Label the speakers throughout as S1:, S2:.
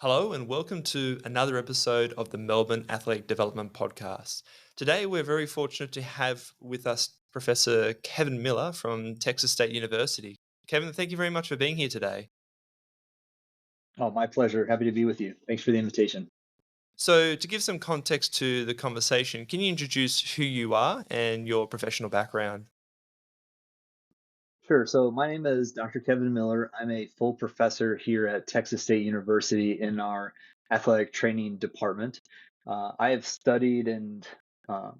S1: Hello, and welcome to another episode of the Melbourne Athletic Development Podcast. Today, we're very fortunate to have with us Professor Kevin Miller from Texas State University. Kevin, thank you very much for being here today.
S2: Oh, my pleasure. Happy to be with you. Thanks for the invitation.
S1: So, to give some context to the conversation, can you introduce who you are and your professional background?
S2: Sure. So, my name is Dr. Kevin Miller. I'm a full professor here at Texas State University in our athletic training department. I have studied and um,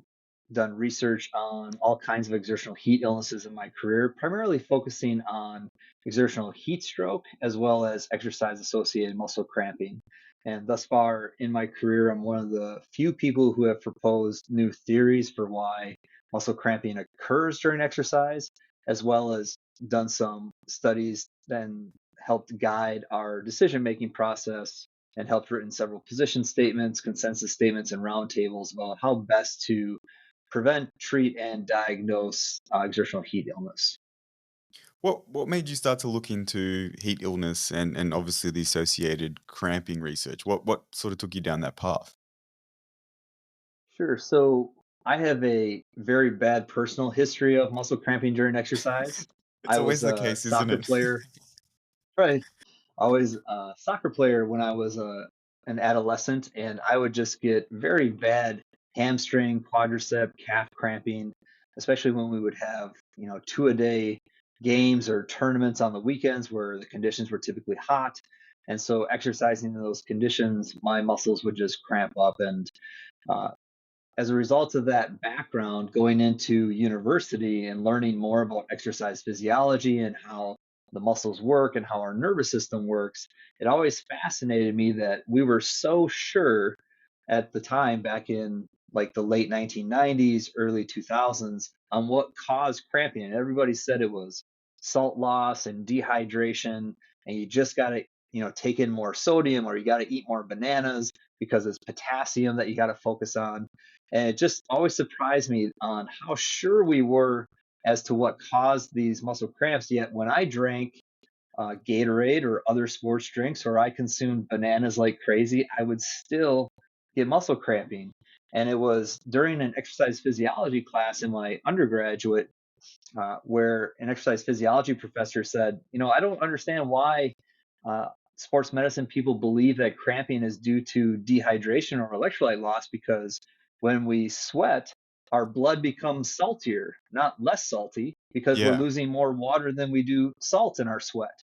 S2: done research on all kinds of exertional heat illnesses in my career, primarily focusing on exertional heat stroke as well as exercise associated muscle cramping. And thus far in my career, I'm one of the few people who have proposed new theories for why muscle cramping occurs during exercise, as well as done some studies and helped guide our decision making process and helped written several position statements, consensus statements, and roundtables about how best to prevent, treat, and diagnose exertional heat illness.
S3: What made you start to look into heat illness and obviously the associated cramping research? What sort of took you down that path?
S2: Sure. So I have a very bad personal history of muscle cramping during exercise.
S3: It's
S2: I was
S3: always the
S2: a
S3: case, isn't
S2: soccer
S3: it?
S2: player. Right. I was a soccer player when I was an adolescent, and I would just get very bad hamstring, quadricep, calf cramping, especially when we would have, two a day games or tournaments on the weekends where the conditions were typically hot. And so exercising in those conditions, my muscles would just cramp up. And uh, as a result of that background, going into university and learning more about exercise physiology and how the muscles work and how our nervous system works, it always fascinated me that we were so sure at the time back in like the late 1990s, early 2000s on what caused cramping. And everybody said it was salt loss and dehydration, and you just got to, take in more sodium or you got to eat more bananas because it's potassium that you got to focus on. And it just always surprised me on how sure we were as to what caused these muscle cramps. Yet when I drank Gatorade or other sports drinks, or I consumed bananas like crazy, I would still get muscle cramping. And it was during an exercise physiology class in my undergraduate where an exercise physiology professor said, I don't understand why uh, sports medicine people believe that cramping is due to dehydration or electrolyte loss because when we sweat, our blood becomes saltier, not less salty, because we're
S3: Yeah.
S2: losing more water than we do salt in our sweat.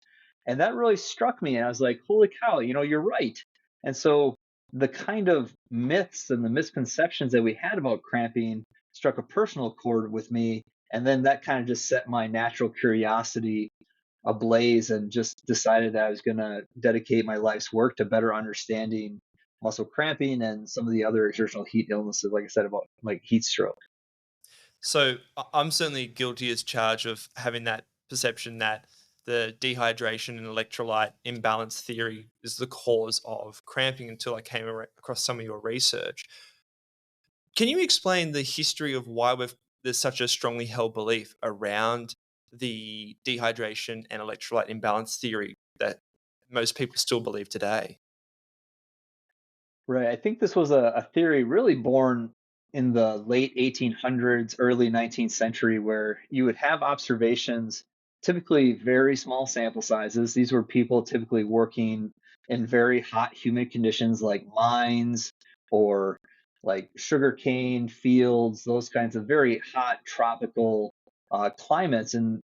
S2: And that really struck me. And I was like, holy cow, you're right. And so the kind of myths and the misconceptions that we had about cramping struck a personal chord with me. And then that kind of just set my natural curiosity ablaze and just decided that I was going to dedicate my life's work to better understanding muscle cramping and some of the other exertional heat illnesses, like I said, about like heat stroke.
S1: So, I'm certainly guilty as charged of having that perception that the dehydration and electrolyte imbalance theory is the cause of cramping until I came across some of your research. Can you explain the history of why there's such a strongly held belief around the dehydration and electrolyte imbalance theory that most people still believe today?
S2: Right. I think this was a theory really born in the late 1800s, early 19th century, where you would have observations, typically very small sample sizes. These were people typically working in very hot, humid conditions like mines or like sugarcane fields, those kinds of very hot tropical climates. And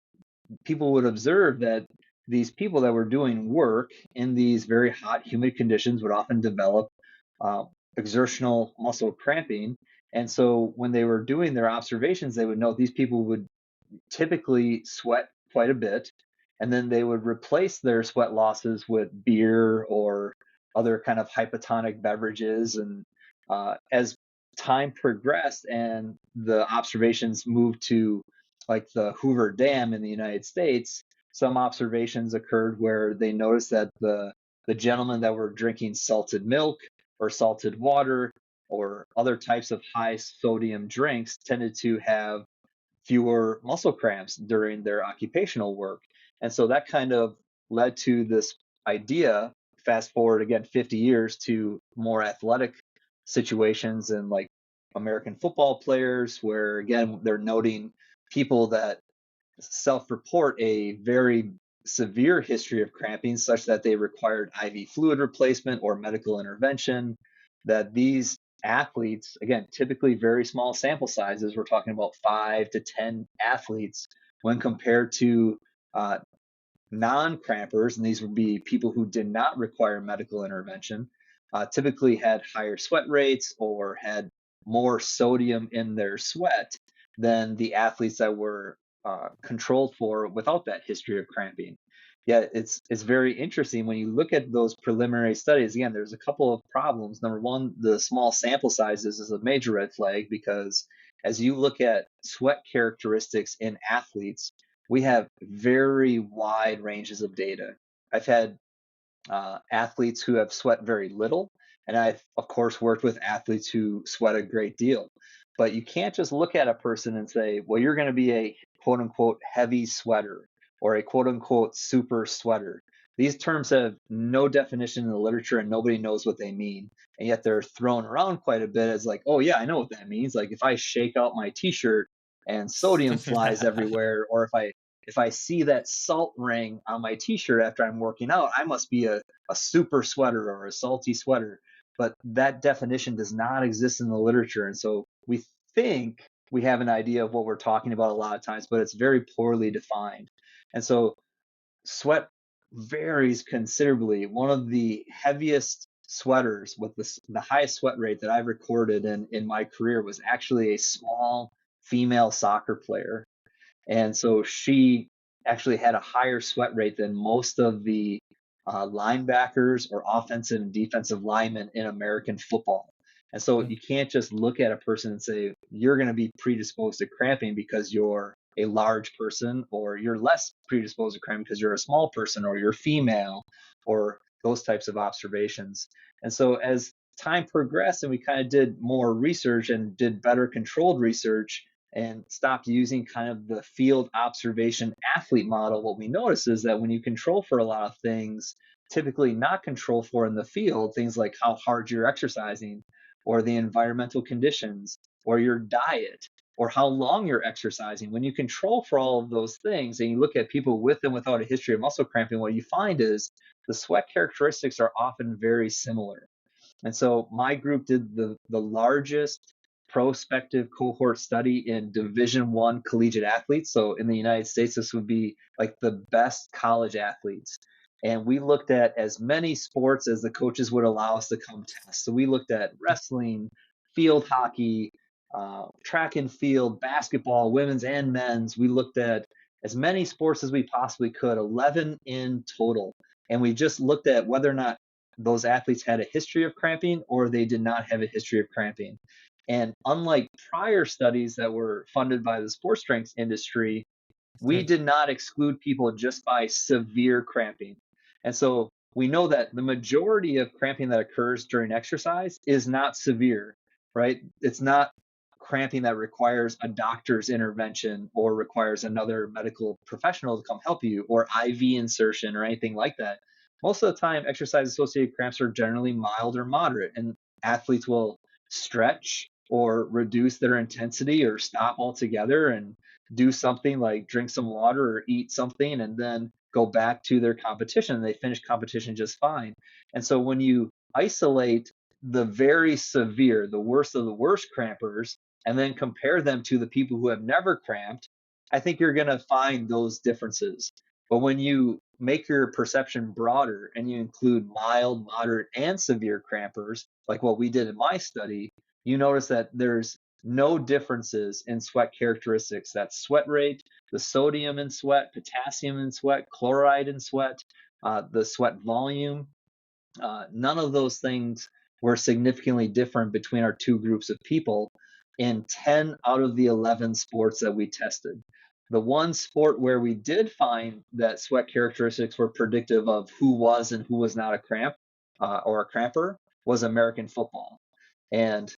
S2: people would observe that these people that were doing work in these very hot, humid conditions would often develop uh, exertional muscle cramping. And so when they were doing their observations, they would note these people would typically sweat quite a bit. And then they would replace their sweat losses with beer or other kind of hypotonic beverages. And as time progressed and the observations moved to like the Hoover Dam in the United States, some observations occurred where they noticed that the gentlemen that were drinking salted milk or salted water or other types of high sodium drinks tended to have fewer muscle cramps during their occupational work. And so that kind of led to this idea fast forward again 50 years to more athletic situations and like American football players, where again they're noting people that self-report a very severe history of cramping such that they required IV fluid replacement or medical intervention, that these athletes, again, typically very small sample sizes, we're talking about 5 to 10 athletes, when compared to non-crampers, and these would be people who did not require medical intervention, typically had higher sweat rates or had more sodium in their sweat than the athletes that were controlled for without that history of cramping. Yeah, it's very interesting when you look at those preliminary studies. Again, there's a couple of problems. Number one, the small sample sizes is a major red flag, because as you look at sweat characteristics in athletes, we have very wide ranges of data. I've had athletes who have sweat very little, and I've, of course, worked with athletes who sweat a great deal. But you can't just look at a person and say, well, you're going to be a quote unquote heavy sweater or a quote unquote super sweater. These terms have no definition in the literature and nobody knows what they mean. And yet they're thrown around quite a bit as like, oh, yeah, I know what that means. Like if I shake out my t-shirt and sodium flies everywhere, or if I see that salt ring on my t-shirt after I'm working out, I must be a super sweater or a salty sweater. But that definition does not exist in the literature. And so we think we have an idea of what we're talking about a lot of times, but it's very poorly defined. And so sweat varies considerably. One of the heaviest sweaters with the highest sweat rate that I've recorded in my career was actually a small female soccer player. And so she actually had a higher sweat rate than most of the linebackers or offensive and defensive linemen in American football. And so you can't just look at a person and say, you're going to be predisposed to cramping because you're a large person, or you're less predisposed to cramping because you're a small person, or you're female, or those types of observations. And so as time progressed and we kind of did more research and did better controlled research, and stopped using kind of the field observation athlete model, what we notice is that when you control for a lot of things, typically not control for in the field, things like how hard you're exercising, or the environmental conditions, or your diet, or how long you're exercising, when you control for all of those things and you look at people with and without a history of muscle cramping, what you find is the sweat characteristics are often very similar. And so my group did the largest prospective cohort study in Division I collegiate athletes. So in the United States, this would be like the best college athletes. And we looked at as many sports as the coaches would allow us to come test. So we looked at wrestling, field hockey, track and field, basketball, women's and men's. We looked at as many sports as we possibly could, 11 in total. And we just looked at whether or not those athletes had a history of cramping or they did not have a history of cramping. And unlike prior studies that were funded by the sports strength industry, we did not exclude people just by severe cramping. And so we know that the majority of cramping that occurs during exercise is not severe, right? It's not cramping that requires a doctor's intervention or requires another medical professional to come help you, or IV insertion or anything like that. Most of the time, exercise-associated cramps are generally mild or moderate, and athletes will stretch or reduce their intensity or stop altogether and do something like drink some water or eat something and then go back to their competition. They finish competition just fine. And so when you isolate the very severe, the worst of the worst crampers, and then compare them to the people who have never cramped, I think you're going to find those differences. But when you make your perception broader and you include mild, moderate, and severe crampers, like what we did in my study, you notice that there's no differences in sweat characteristics. That's sweat rate, the sodium in sweat, potassium in sweat, chloride in sweat, the sweat volume. None of those things were significantly different between our two groups of people in 10 out of the 11 sports that we tested. The one sport where we did find that sweat characteristics were predictive of who was and who was not a cramp or a cramper was American football. And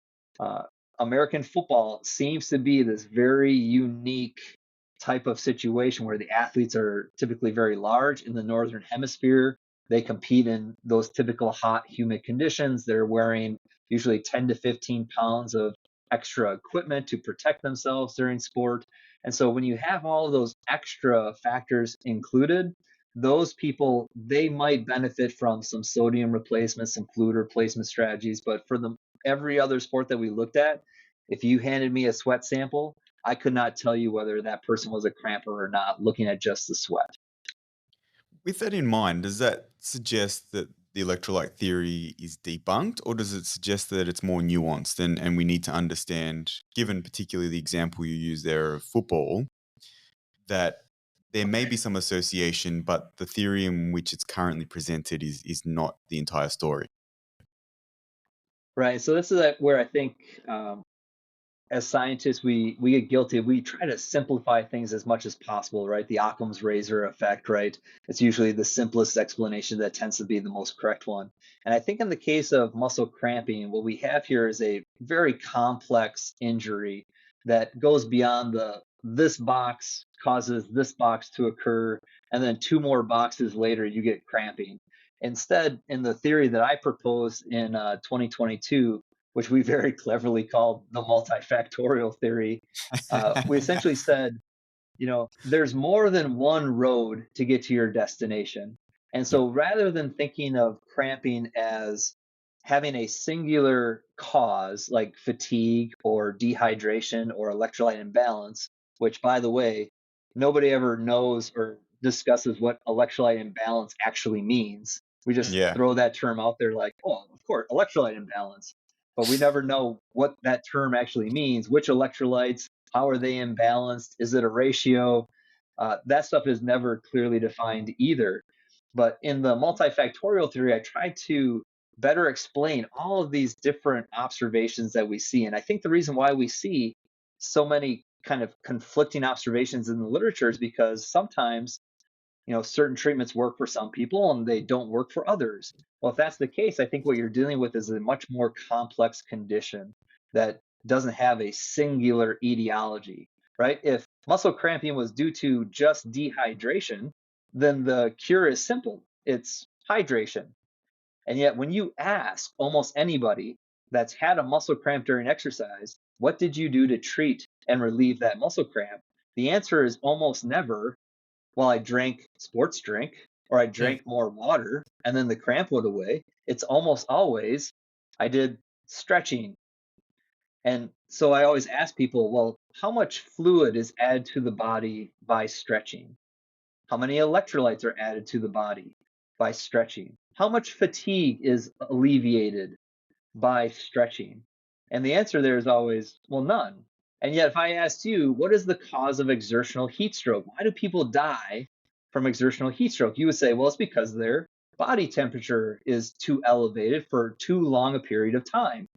S2: American football seems to be this very unique type of situation where the athletes are typically very large in the Northern Hemisphere. They compete in those typical hot, humid conditions. They're wearing usually 10 to 15 pounds of extra equipment to protect themselves during sport. And so when you have all of those extra factors included, those people, they might benefit from some sodium replacement, some fluid replacement strategies. But for every other sport that we looked at, if you handed me a sweat sample, I could not tell you whether that person was a cramper or not looking at just the sweat.
S3: With that in mind, does that suggest that the electrolyte theory is debunked, or does it suggest that it's more nuanced and we need to understand, given particularly the example you use there of football, that there may be some association, but the theory in which it's currently presented is not the entire story?
S2: Right. So this is where I think as scientists, we get guilty. We try to simplify things as much as possible, right? The Occam's razor effect, right? It's usually the simplest explanation that tends to be the most correct one. And I think in the case of muscle cramping, what we have here is a very complex injury that goes beyond this box causes this box to occur, and then two more boxes later, you get cramping. Instead, in the theory that I proposed in 2022, which we very cleverly called the multifactorial theory, we essentially said, there's more than one road to get to your destination. And
S3: Yep.
S2: so rather than thinking of cramping as having a singular cause like fatigue or dehydration or electrolyte imbalance, which, by the way, nobody ever knows or discusses what electrolyte imbalance actually means. We just
S3: Yeah.
S2: throw that term out there like, oh, of course, electrolyte imbalance. But we never know what that term actually means, which electrolytes, how are they imbalanced? Is it a ratio? That stuff is never clearly defined either. But in the multifactorial theory, I tried to better explain all of these different observations that we see. And I think the reason why we see so many kind of conflicting observations in the literature is because sometimes certain treatments work for some people and they don't work for others. Well, if that's the case, I think what you're dealing with is a much more complex condition that doesn't have a singular etiology, right? If muscle cramping was due to just dehydration, then the cure is simple. It's hydration. And yet when you ask almost anybody that's had a muscle cramp during exercise, what did you do to treat and relieve that muscle cramp? The answer is almost never, well, I drank sports drink or I
S1: Mm.
S2: drank more water and then the cramp went away. It's almost always I did stretching. And so I always ask people, well, how much fluid is added to the body by stretching? How many electrolytes are added to the body by stretching? How much fatigue is alleviated by stretching? And the answer there is always, well, none. And yet, if I asked you, what is the cause of exertional heat stroke? Why do people die from exertional heat stroke? You would say, well, it's because their body temperature is too elevated for too long a period of time.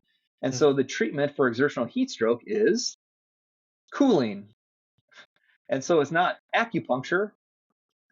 S2: And
S1: Mm.
S2: so the treatment for exertional heat stroke is cooling. And so it's not acupuncture,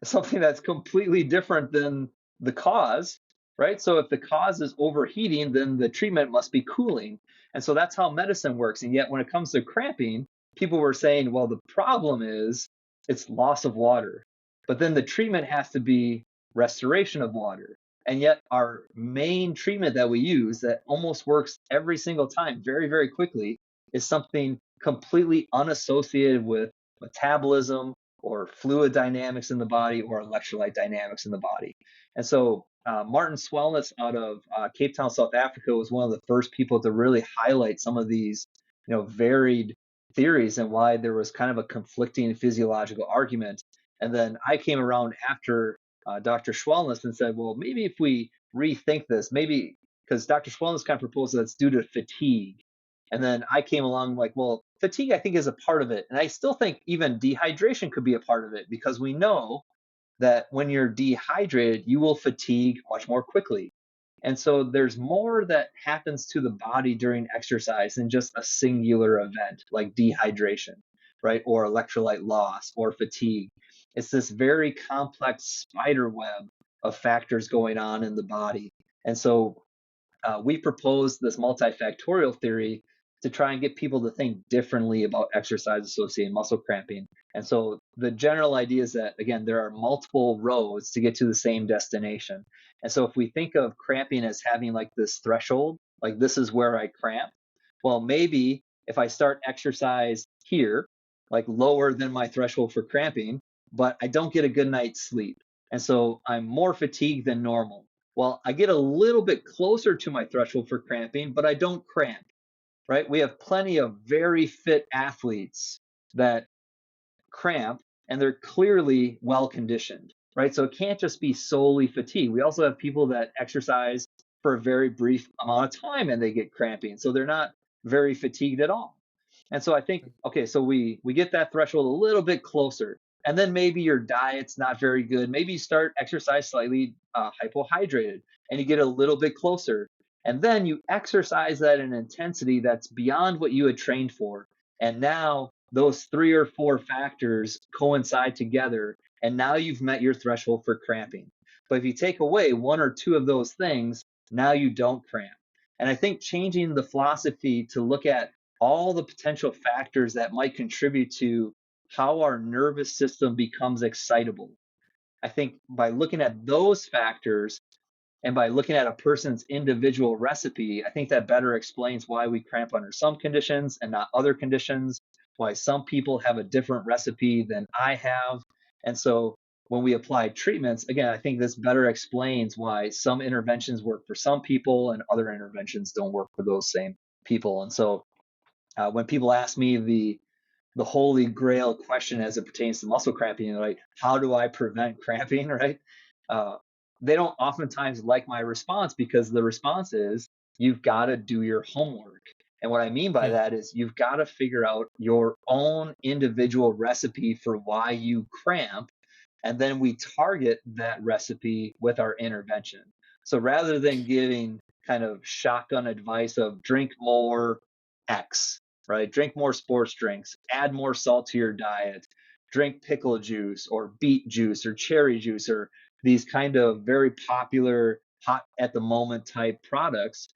S2: something that's completely different than the cause, right? So if the cause is overheating, then the treatment must be cooling. And so that's how medicine works. And yet when it comes to cramping, people were saying, well, the problem is it's loss of water. But then the treatment has to be restoration of water. And yet our main treatment that we use that almost works every single time very, very quickly is something completely unassociated with metabolism or fluid dynamics in the body or electrolyte dynamics in the body. And so Martin Swellnus out of Cape Town, South Africa was one of the first people to really highlight some of these, varied theories and why there was kind of a conflicting physiological argument. And then I came around after Dr. Swellnus and said, well, maybe if we rethink this, maybe because Dr. Swellnus kind of proposed that it's due to fatigue. And then I came along like, well, fatigue, I think, is a part of it. And I still think even dehydration could be a part of it because we know that when you're dehydrated, you will fatigue much more quickly. And so there's more that happens to the body during exercise than just a singular event like dehydration, right? Or electrolyte loss or fatigue. It's this very complex spider web of factors going on in the body. And so we proposed this multifactorial theory to try and get people to think differently about exercise associated muscle cramping. And so the general idea is that, again, there are multiple roads to get to the same destination. And so if we think of cramping as having like this threshold, like this is where I cramp, well, maybe if I start exercise here, like lower than my threshold for cramping, but I don't get a good night's sleep. And so I'm more fatigued than normal. Well, I get a little bit closer to my threshold for cramping, but I don't cramp, right? We have plenty of very fit athletes that cramp and they're clearly well conditioned, right? So it can't just be solely fatigue. We also have people that exercise for a very brief amount of time and they get cramping. So they're not very fatigued at all. And so I think, okay, so we get that threshold a little bit closer. And then maybe your diet's not very good. Maybe you start exercise slightly hypohydrated and you get a little bit closer. And then you exercise at an intensity that's beyond what you had trained for. And now those 3 or 4 factors coincide together. And now you've met your threshold for cramping. But if you take away 1 or 2 of those things, now you don't cramp. And I think changing the philosophy to look at all the potential factors that might contribute to how our nervous system becomes excitable. I think by looking at those factors and by looking at a person's individual recipe, I think that better explains why we cramp under some conditions and not other conditions, why some people have a different recipe than I have. And so when we apply treatments, again, I think this better explains why some interventions work for some people and other interventions don't work for those same people. And so when people ask me the holy grail question as it pertains to muscle cramping, like how do I prevent cramping, right? Uh, they don't oftentimes like my response because the response is you've got to do your homework. And what I mean by that is you've got to figure out your own individual recipe for why you cramp, and then we target that recipe with our intervention. So rather than giving kind of shotgun advice of drink more X, right? Drink more sports drinks, add more salt to your diet, drink pickle juice or beet juice or cherry juice or these kind of very popular hot at the moment type products.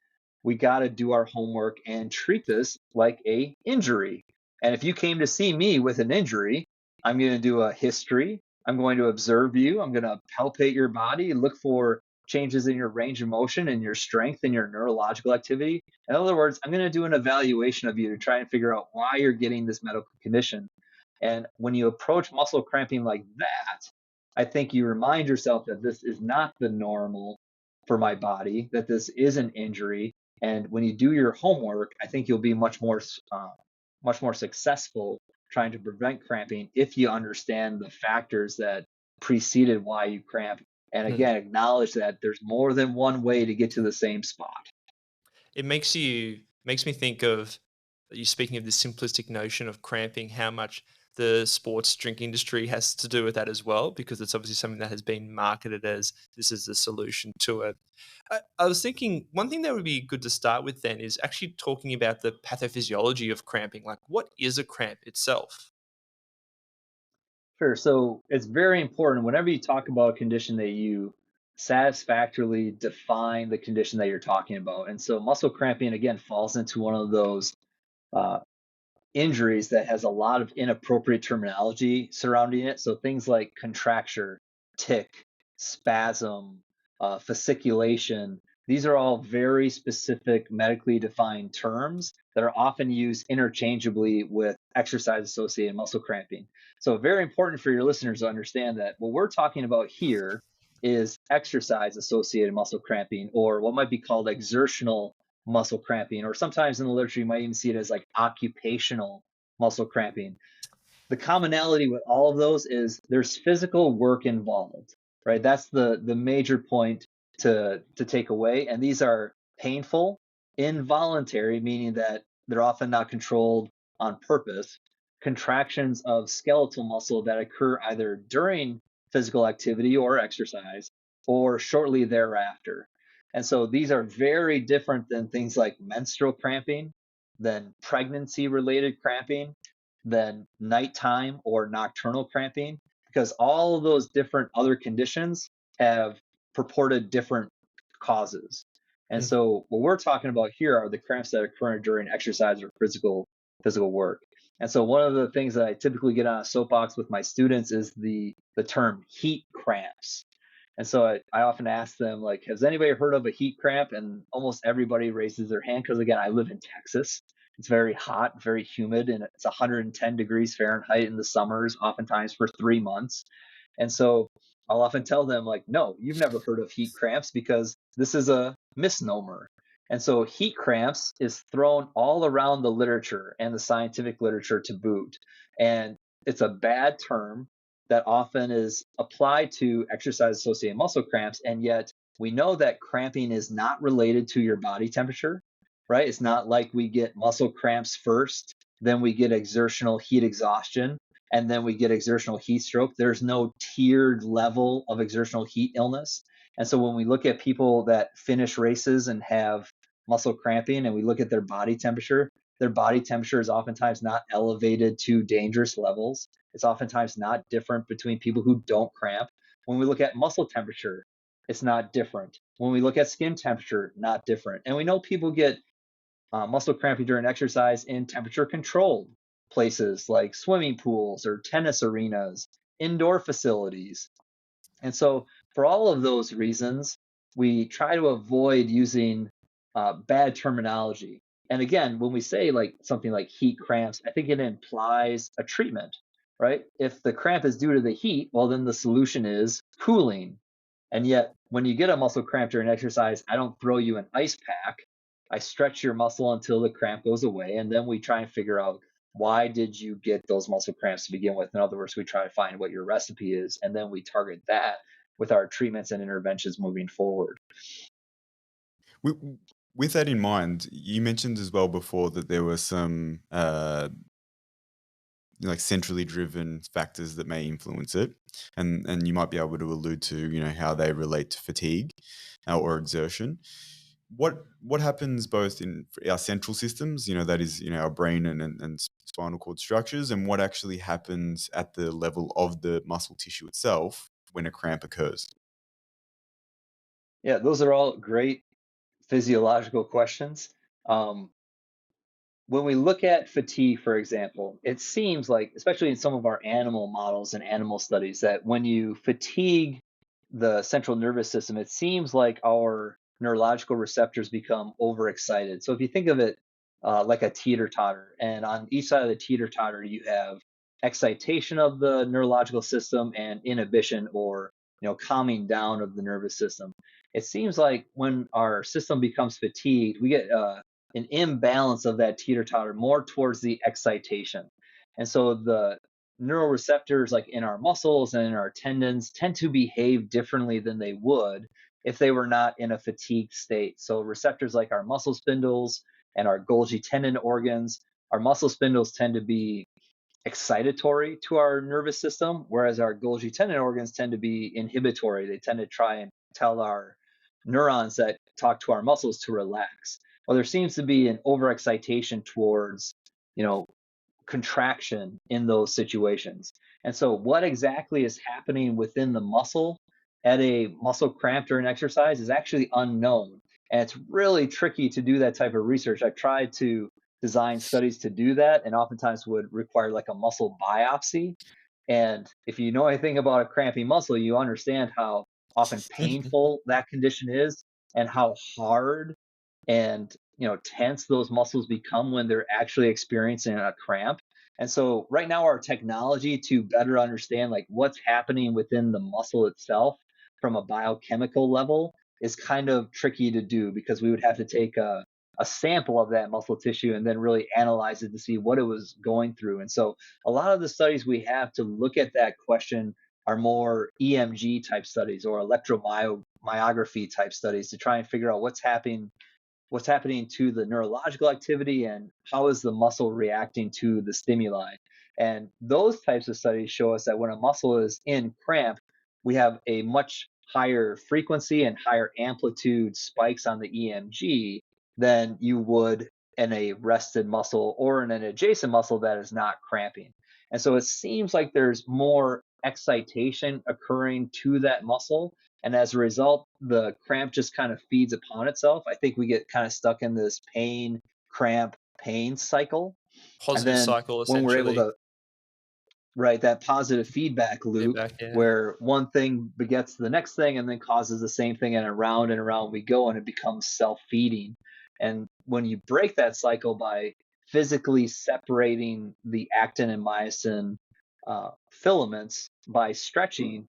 S2: We got to do our homework and treat this like a injury. And if you came to see me with an injury, I'm going to do a history. I'm going to observe you. I'm going to palpate your body and look for changes in your range of motion and your strength and your neurological activity. In other words, I'm going to do an evaluation of you to try and figure out why you're getting this medical condition. And when you approach muscle cramping like that, I think you remind yourself that this is not the normal for my body, that this is an injury. And when you do your homework, I think you'll be much more successful trying to prevent cramping if you understand the factors that preceded why you cramp. And again, acknowledge that there's more than one way to get to the same spot.
S1: It makes me think of you speaking of this simplistic notion of cramping, how much the sports drink industry has to do with that as well, because it's obviously something that has been marketed as this is the solution to it. I was thinking one thing that would be good to start with then is actually talking about the pathophysiology of cramping. Like, what is a cramp itself?
S2: Sure. So it's very important whenever you talk about a condition that you satisfactorily define the condition that you're talking about. And so muscle cramping, again, falls into one of those uh, injuries that has a lot of inappropriate terminology surrounding it. So things like contracture, tick, spasm, fasciculation, these are all very specific medically defined terms that are often used interchangeably with exercise associated muscle cramping. So, very important for your listeners to understand that what we're talking about here is exercise associated muscle cramping, or what might be called exertional muscle cramping, or sometimes in the literature you might even see it as like occupational muscle cramping. The commonality with all of those is there's physical work involved, right? That's the major point to take away. And these are painful, involuntary, meaning that they're often not controlled on purpose, contractions of skeletal muscle that occur either during physical activity or exercise or shortly thereafter. And so these are very different than things like menstrual cramping, than pregnancy related cramping, than nighttime or nocturnal cramping, because all of those different other conditions have purported different causes. And
S1: Mm.
S2: so what we're talking about here are the cramps that occur during exercise or physical work. And so one of the things that I typically get on a soapbox with my students is the term heat cramps. And so I often ask them, like, has anybody heard of a heat cramp? And almost everybody raises their hand because, again, I live in Texas. It's very hot, very humid, and it's 110 degrees Fahrenheit in the summers, oftentimes for 3 months. And so I'll often tell them, like, no, you've never heard of heat cramps because this is a misnomer. And so heat cramps is thrown all around the literature and the scientific literature to boot. And it's a bad term that often is applied to exercise associated muscle cramps. And yet we know that cramping is not related to your body temperature, right? It's not like we get muscle cramps first, then we get exertional heat exhaustion, and then we get exertional heat stroke. There's no tiered level of exertional heat illness. And so when we look at people that finish races and have muscle cramping and we look at their body temperature is oftentimes not elevated to dangerous levels. It's oftentimes not different between people who don't cramp. When we look at muscle temperature, it's not different. When we look at skin temperature, not different. And we know people get muscle cramping during exercise in temperature controlled places like swimming pools or tennis arenas, indoor facilities. And so, for all of those reasons, we try to avoid using bad terminology. And again, when we say like something like heat cramps, I think it implies a treatment, right? If the cramp is due to the heat, well, then the solution is cooling. And yet, when you get a muscle cramp during exercise, I don't throw you an ice pack. I stretch your muscle until the cramp goes away, and then we try and figure out why did you get those muscle cramps to begin with. In other words, we try to find what your recipe is, and then we target that with our treatments and interventions moving forward.
S3: With, with that in mind, you mentioned as well before that there were some like centrally driven factors that may influence it, and you might be able to allude to how they relate to fatigue or exertion. What happens both in our central systems, that is our brain and spinal cord structures, and what actually happens at the level of the muscle tissue itself when a cramp occurs?
S2: Yeah, those are all great physiological questions. Um, when we look at fatigue, for example, it seems like, especially in some of our animal models and animal studies, that when you fatigue the central nervous system, it seems like our neurological receptors become overexcited. So if you think of it like a teeter totter, and on each side of the teeter totter, you have excitation of the neurological system and inhibition or calming down of the nervous system. It seems like when our system becomes fatigued, we get an imbalance of that teeter totter more towards the excitation. And so the neuroreceptors, like in our muscles and in our tendons, tend to behave differently than they would if they were not in a fatigued state. So receptors like our muscle spindles and our Golgi tendon organs, our muscle spindles tend to be excitatory to our nervous system, whereas our Golgi tendon organs tend to be inhibitory. They tend to try and tell our neurons that talk to our muscles to relax. Well, there seems to be an overexcitation towards, you know, contraction in those situations. And so, what exactly is happening within the muscle at a muscle cramp during exercise is actually unknown. And it's really tricky to do that type of research. I've tried to design studies to do that, and oftentimes would require like a muscle biopsy. And if you know anything about a cramping muscle, you understand how often painful that condition is and how hard and tense those muscles become when they're actually experiencing a cramp. And so right now our technology to better understand like what's happening within the muscle itself from a biochemical level is kind of tricky to do because we would have to take a sample of that muscle tissue and then really analyze it to see what it was going through. And so a lot of the studies we have to look at that question are more EMG type studies or electromyography type studies to try and figure out what's happening to the neurological activity and how is the muscle reacting to the stimuli. And those types of studies show us that when a muscle is in cramp, we have a much higher frequency and higher amplitude spikes on the EMG than you would in a rested muscle or in an adjacent muscle that is not cramping. And so it seems like there's more excitation occurring to that muscle, and as a result, the cramp just kind of feeds upon itself. I think we get kind of stuck in this pain, cramp, pain cycle. And
S1: Positive
S2: then
S1: cycle,
S2: when we're able
S1: essentially.
S2: to, right, that positive feedback loop
S1: Feedback, yeah.
S2: where one thing begets the next thing and then causes the same thing, and around we go, and it becomes self-feeding. And when you break that cycle by physically separating the actin and myosin filaments by stretching,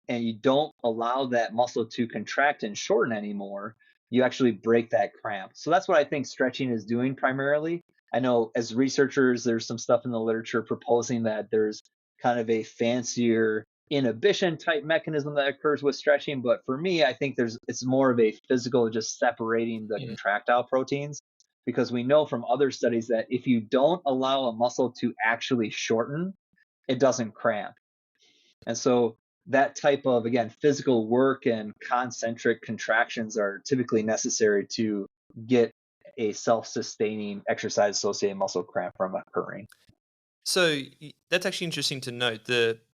S2: and you don't allow that muscle to contract and shorten anymore, you actually break that cramp. So that's what I think stretching is doing primarily. I know as researchers, there's some stuff in the literature proposing that there's kind of a fancier inhibition type mechanism that occurs with stretching. But for me, I think it's more of a physical, just separating the
S1: Mm.
S2: contractile proteins, because we know from other studies that if you don't allow a muscle to actually shorten, it doesn't cramp. And so that type of, again, physical work and concentric contractions are typically necessary to get a self-sustaining exercise associated muscle cramp from occurring.
S1: So that's actually interesting to note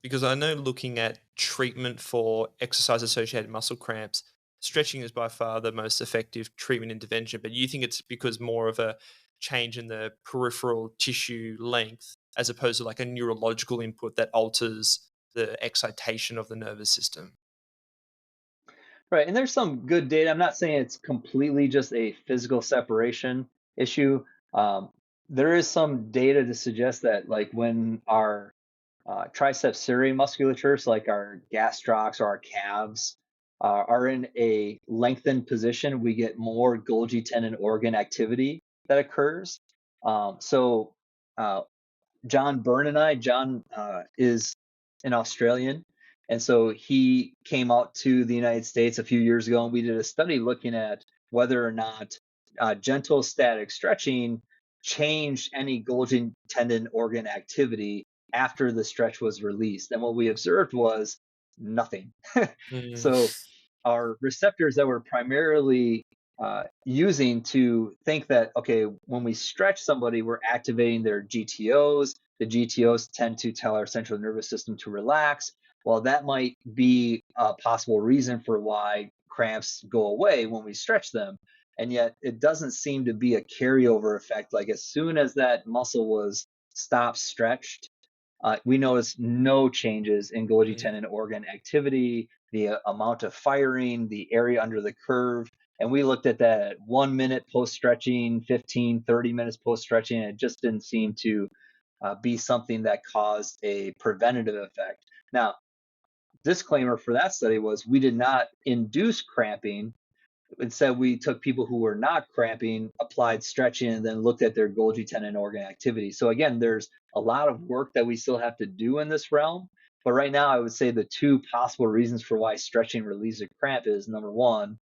S1: because I know looking at treatment for exercise associated muscle cramps, stretching is by far the most effective treatment intervention. But you think it's because more of a change in the peripheral tissue length as opposed to like a neurological input that alters the excitation of the nervous system.
S2: Right. And there's some good data. I'm not saying it's completely just a physical separation issue. Um, there is some data to suggest that, like, when our triceps surae musculature, so like our gastrocs or our calves, are in a lengthened position, we get more Golgi tendon organ activity that occurs. So uh, John Byrne and John is an Australian. And so he came out to the United States a few years ago, and we did a study looking at whether or not gentle static stretching changed any Golgi tendon organ activity after the stretch was released. And what we observed was nothing.
S1: Mm.
S2: So our receptors that were primarily using to think that, okay, when we stretch somebody, we're activating their GTOs. The GTOs tend to tell our central nervous system to relax. Well, that might be a possible reason for why cramps go away when we stretch them. And yet it doesn't seem to be a carryover effect. Like, as soon as that muscle was stopped stretched, we noticed no changes in Golgi
S1: Mm.
S2: tendon organ activity, the amount of firing, the area under the curve. And we looked at that at 1 minute post stretching, 15, 30 minutes post stretching, and it just didn't seem to be something that caused a preventative effect. Now, disclaimer for that study was we did not induce cramping. Instead, we took people who were not cramping, applied stretching, and then looked at their Golgi tendon organ activity. So again, there's a lot of work that we still have to do in this realm. But right now, I would say the two possible reasons for why stretching relieves a cramp is, number one,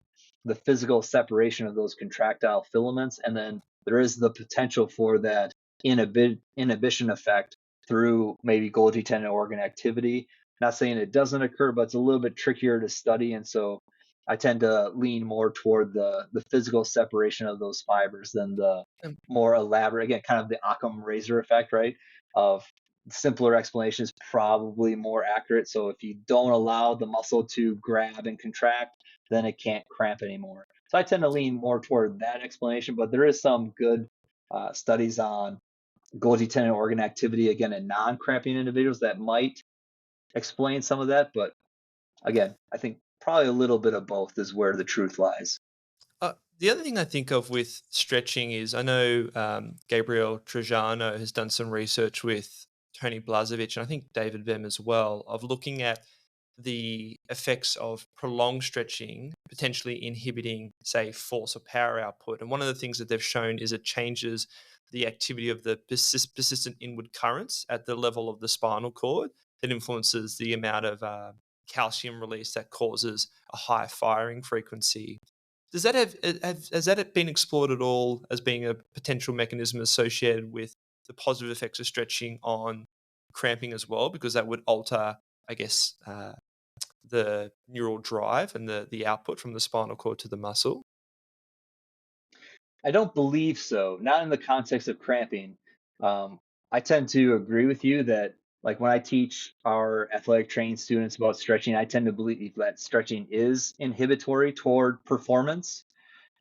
S2: the physical separation of those contractile filaments, and then there is the potential for that inhibition effect through maybe Golgi tendon organ activity. Not saying it doesn't occur, but it's a little bit trickier to study, and so I tend to lean more toward the physical separation of those fibers than the
S1: Um,
S2: more elaborate, again, kind of the Occam razor effect, right? Of simpler explanation is probably more accurate. So if you don't allow the muscle to grab and contract, then it can't cramp anymore. So I tend to lean more toward that explanation, but there is some good studies on Golgi tendon organ activity, again, in non-cramping individuals that might explain some of that. But again, I think probably a little bit of both is where the truth lies.
S1: the other thing I think of with stretching is I know Gabriel Trajano has done some research with Tony Blazovic and I think David Bem as well of looking at the effects of prolonged stretching potentially inhibiting, say, force or power output. And one of the things that they've shown is it changes the activity of the persistent inward currents at the level of the spinal cord that influences the amount of calcium release that causes a high firing frequency. Does that has that been explored at all as being a potential mechanism associated with the positive effects of stretching on cramping as well? Because that would alter, I guess, the neural drive and the output from the spinal cord to the muscle.
S2: I don't believe so, not in the context of cramping. Um, I tend to agree with you that, like, when I teach our athletic training students about stretching, I tend to believe that stretching is inhibitory toward performance.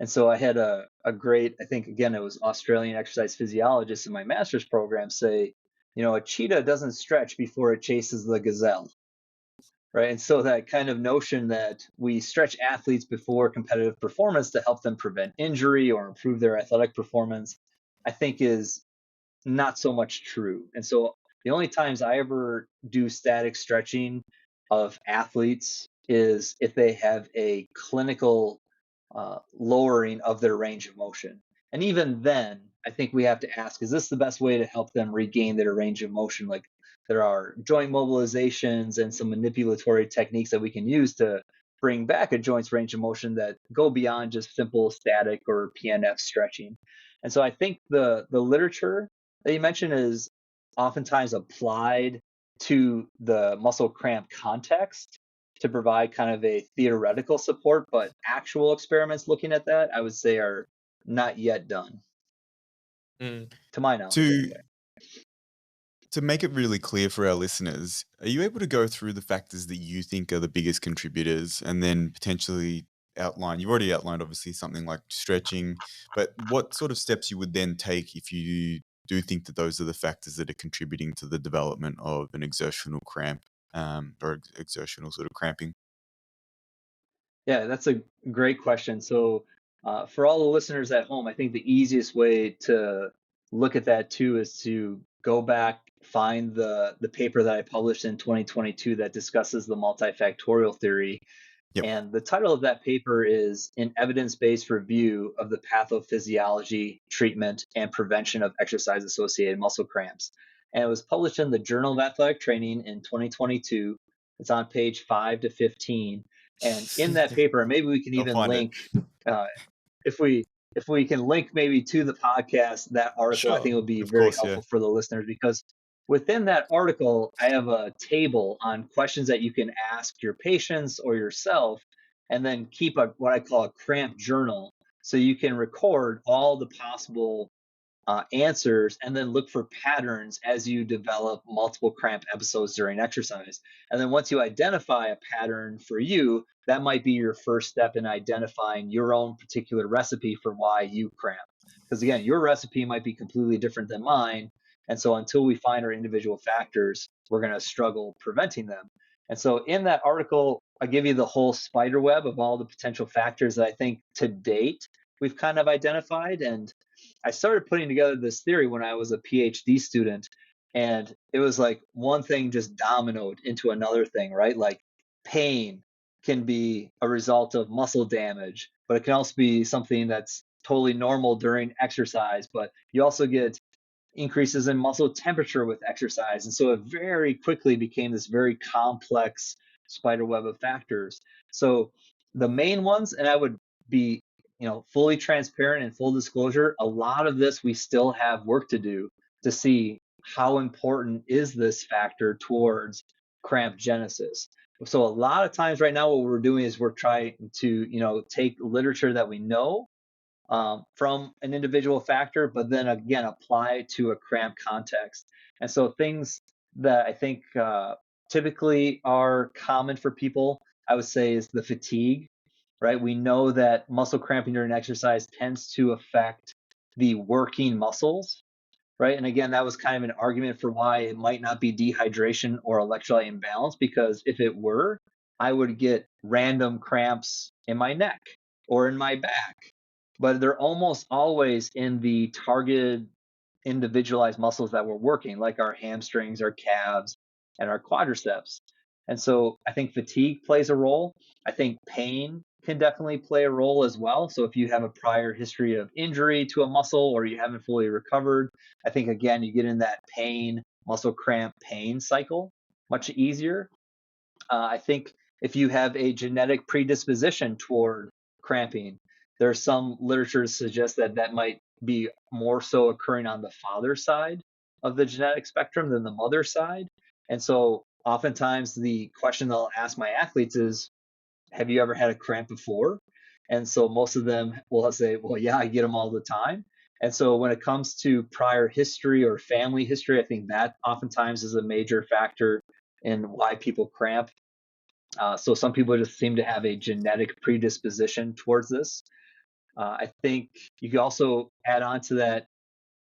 S2: And so I had a great, I think, again, it was Australian exercise physiologist in my master's program say, a cheetah doesn't stretch before it chases the gazelle, right? And so that kind of notion that we stretch athletes before competitive performance to help them prevent injury or improve their athletic performance, I think is not so much true. And so the only times I ever do static stretching of athletes is if they have a clinical lowering of their range of motion. And even then, I think we have to ask, is this the best way to help them regain their range of motion? Like there are joint mobilizations and some manipulatory techniques that we can use to bring back a joint's range of motion that go beyond just simple static or PNF stretching. And so I think the literature that you mentioned is oftentimes applied to the muscle cramp context to provide kind of a theoretical support, but actual experiments looking at that, I would say, are not yet done,
S1: Mm.
S2: to my knowledge.
S3: To
S2: Anyway.
S3: to make it really clear for our listeners, are you able to go through the factors that you think are the biggest contributors and then potentially outline, you've already outlined obviously something like stretching, but what sort of steps you would then take if you do think that those are the factors that are contributing to the development of an exertional cramp or exertional sort of cramping?
S2: Yeah, that's a great question. So, for all the listeners at home, I think the easiest way to look at that too is to go back, find the paper that I published in 2022 that discusses the multifactorial theory.
S3: Yep.
S2: And the title of that paper is An Evidence-Based Review of the Pathophysiology, Treatment, and Prevention of Exercise-Associated Muscle Cramps. And it was published in the Journal of Athletic Training in 2022. It's on page 5 to 15. And in that paper, and maybe we can
S3: I'll
S2: even
S3: find it.
S2: link, uh, if we can link maybe to the podcast, that article, I
S1: Sure.
S2: think it would be
S3: Of
S2: very
S3: course, yeah.
S2: helpful for the listeners, because within that article, I have a table on questions that you can ask your patients or yourself, and then keep what I call a cramp journal. So you can record all the possible answers and then look for patterns as you develop multiple cramp episodes during exercise. And then once you identify a pattern for you, that might be your first step in identifying your own particular recipe for why you cramp. Because again, your recipe might be completely different than mine. And so until we find our individual factors, we're going to struggle preventing them. And so in that article, I give you the whole spider web of all the potential factors that I think to date we've kind of identified. And I started putting together this theory when I was a PhD student, and it was like one thing just dominoed into another thing, right? Like pain can be a result of muscle damage, but it can also be something that's totally normal during exercise. But you also get increases in muscle temperature with exercise. And so it very quickly became this very complex spider web of factors. So the main ones, and I would be fully transparent and full disclosure, a lot of this we still have work to do to see how important is this factor towards cramp genesis. So a lot of times right now what we're doing is we're trying to take literature that we know from an individual factor, but then again apply it to a cramp context. And so things that I think typically are common for people, I would say, is the fatigue, right? We know that muscle cramping during exercise tends to affect the working muscles, right? And again, that was kind of an argument for why it might not be dehydration or electrolyte imbalance, because if it were, I would get random cramps in my neck or in my back, but they're almost always in the targeted individualized muscles that we're working, like our hamstrings, our calves, and our quadriceps. And so I think fatigue plays a role. I think pain can definitely play a role as well. So if you have a prior history of injury to a muscle or you haven't fully recovered, I think again, you get in that pain, muscle cramp pain cycle much easier. I think if you have a genetic predisposition toward cramping, there's some literature to suggest that that might be more so occurring on the father side of the genetic spectrum than the mother side. And so oftentimes the question that I'll ask my athletes is, have you ever had a cramp before? And so most of them will say, well, yeah, I get them all the time. And so when it comes to prior history or family history, I think that oftentimes is a major factor in why people cramp. So some people just seem to have a genetic predisposition towards this. I think you could also add on to that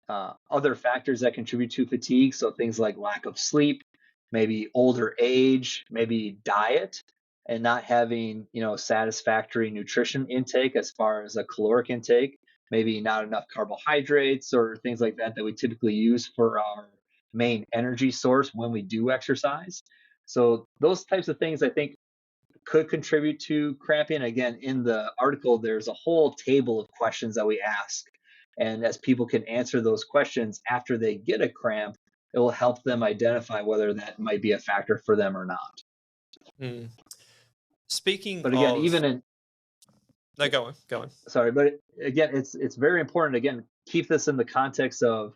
S2: other factors that contribute to fatigue. So things like lack of sleep, maybe older age, maybe diet, and not having, satisfactory nutrition intake as far as a caloric intake, maybe not enough carbohydrates or things like that that we typically use for our main energy source when we do exercise. So those types of things I think could contribute to cramping. Again, in the article, there's a whole table of questions that we ask. And as people can answer those questions after they get a cramp, it will help them identify whether that might be a factor for them or not.
S1: Mm. Speaking
S2: But again,
S1: of,
S2: even in
S1: no, go on, go on.
S2: sorry, but again, it's very important. Again, keep this in the context of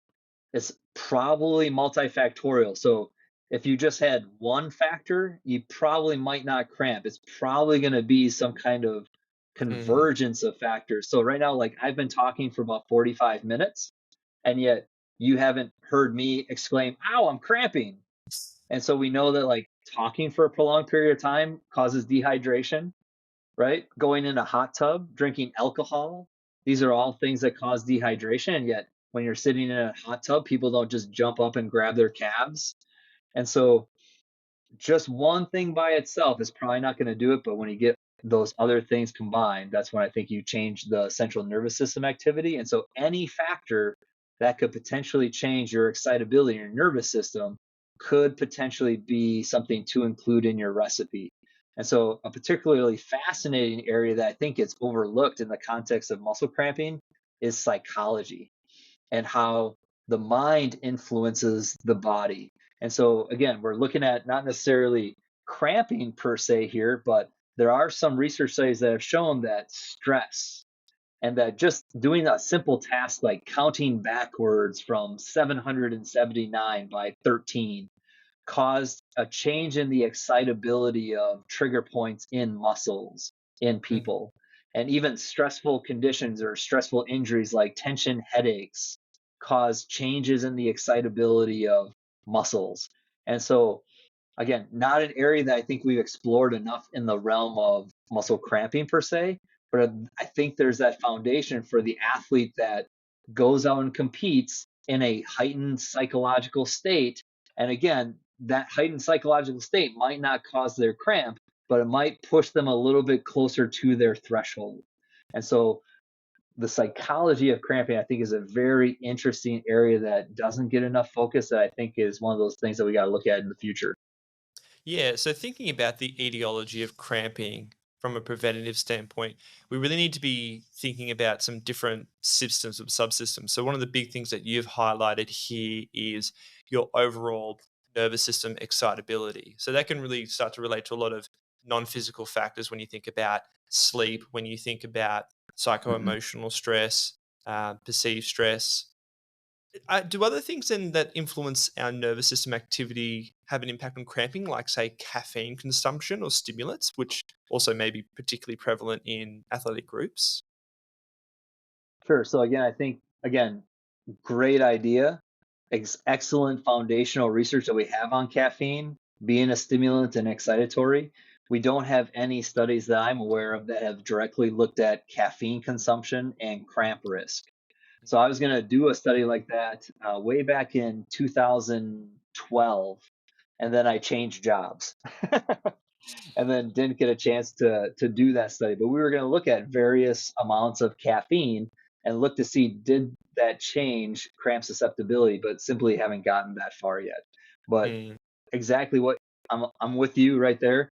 S2: it's probably multifactorial. So if you just had one factor, you probably might not cramp. It's probably going to be some kind of
S1: Mm.
S2: convergence of factors. So right now, like I've been talking for about 45 minutes, and yet you haven't heard me exclaim, "Ow, I'm cramping." And so we know that like talking for a prolonged period of time causes dehydration, right? Going in a hot tub, drinking alcohol, these are all things that cause dehydration. And yet, when you're sitting in a hot tub, people don't just jump up and grab their calves. And so, just one thing by itself is probably not going to do it. But when you get those other things combined, that's when I think you change the central nervous system activity. And so, any factor that could potentially change your excitability in your nervous system could potentially be something to include in your recipe. And so, a particularly fascinating area that I think gets overlooked in the context of muscle cramping is psychology and how the mind influences the body. And so, again, we're looking at not necessarily cramping per se here, but there are some research studies that have shown that stress and that just doing a simple task like counting backwards from 779 by 13 caused a change in the excitability of trigger points in muscles in
S1: Mm.
S2: people. And even stressful conditions or stressful injuries like tension headaches cause changes in the excitability of muscles. And so, again, not an area that I think we've explored enough in the realm of muscle cramping per se, but I think there's that foundation for the athlete that goes out and competes in a heightened psychological state. And again, that heightened psychological state might not cause their cramp, but it might push them a little bit closer to their threshold. And so the psychology of cramping, I think, is a very interesting area that doesn't get enough focus. That I think is one of those things that we got to look at in the future.
S1: Yeah, so thinking about the etiology of cramping from a preventative standpoint, we really need to be thinking about some different systems or subsystems. So one of the big things that you've highlighted here is your overall nervous system excitability. So that can really start to relate to a lot of non-physical factors when you think about sleep, when you think about
S2: Mhm.
S1: psycho-emotional stress, perceived stress. Do other things then that influence our nervous system activity have an impact on cramping, like say caffeine consumption or stimulants, which also may be particularly prevalent in athletic groups?
S2: Sure. So again, I think again, great idea. Excellent foundational research that we have on caffeine being a stimulant and excitatory. We don't have any studies that I'm aware of that have directly looked at caffeine consumption and cramp risk. So I was going to do a study like that way back in 2012, and then I changed jobs. And then didn't get a chance to do that study. But we were going to look at various amounts of caffeine and look to see did that change cramp susceptibility, but simply haven't gotten that far yet. But
S1: Mm.
S2: exactly what I'm with you right there.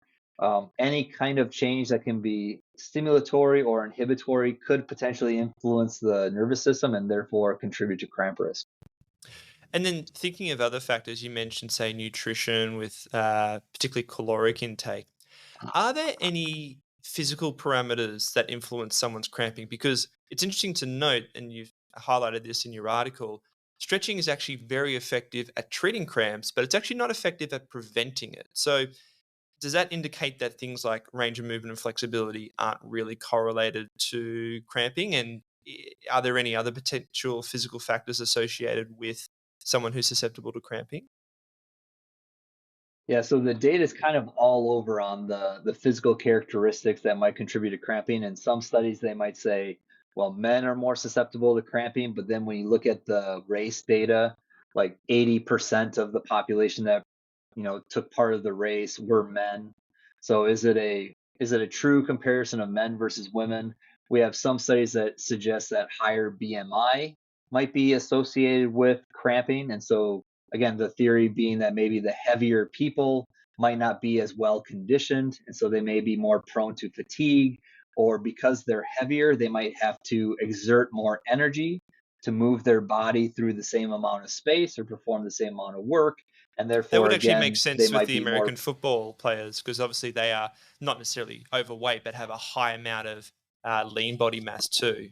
S2: Any kind of change that can be stimulatory or inhibitory could potentially influence the nervous system and therefore contribute to cramp risk.
S1: And then thinking of other factors, you mentioned, say, nutrition with particularly caloric intake. Are there any physical parameters that influence someone's cramping? Because it's interesting to note, and you've highlighted this in your article, stretching is actually very effective at treating cramps, but it's actually not effective at preventing it. So, does that indicate that things like range of movement and flexibility aren't really correlated to cramping? And are there any other potential physical factors associated with someone who's susceptible to cramping?
S2: Yeah, so the data is kind of all over on the physical characteristics that might contribute to cramping. In some studies, they might say, well, men are more susceptible to cramping, but then when you look at the race data, like 80% of the population that took part of the race were men. So is it a true comparison of men versus women? We have some studies that suggest that higher BMI might be associated with cramping. And so again, the theory being that maybe the heavier people might not be as well conditioned, and so they may be more prone to fatigue, or because they're heavier, they might have to exert more energy to move their body through the same amount of space or perform the same amount of work. And
S1: That
S2: therefore,
S1: would actually make
S2: again, they
S1: sense with
S2: might
S1: the
S2: be more
S1: American football players because obviously they are not necessarily overweight, but have a high amount of lean body mass too.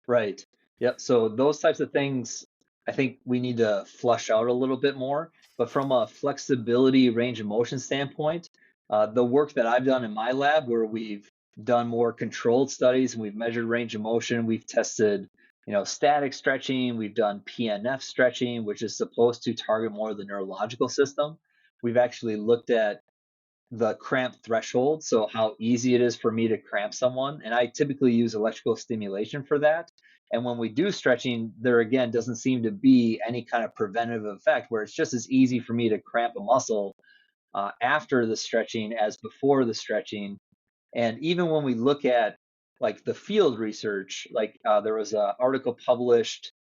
S2: right. Yep. So those types of things, I think we need to flush out a little bit more. But from a flexibility range of motion standpoint, the work that I've done in my lab, where we've done more controlled studies and we've measured range of motion, we've tested, static stretching, we've done PNF stretching, which is supposed to target more of the neurological system. We've actually looked at the cramp threshold, so how easy it is for me to cramp someone. And I typically use electrical stimulation for that. And when we do stretching, there again doesn't seem to be any kind of preventative effect where it's just as easy for me to cramp a muscle after the stretching as before the stretching. And even when we look at like the field research, like there was an article published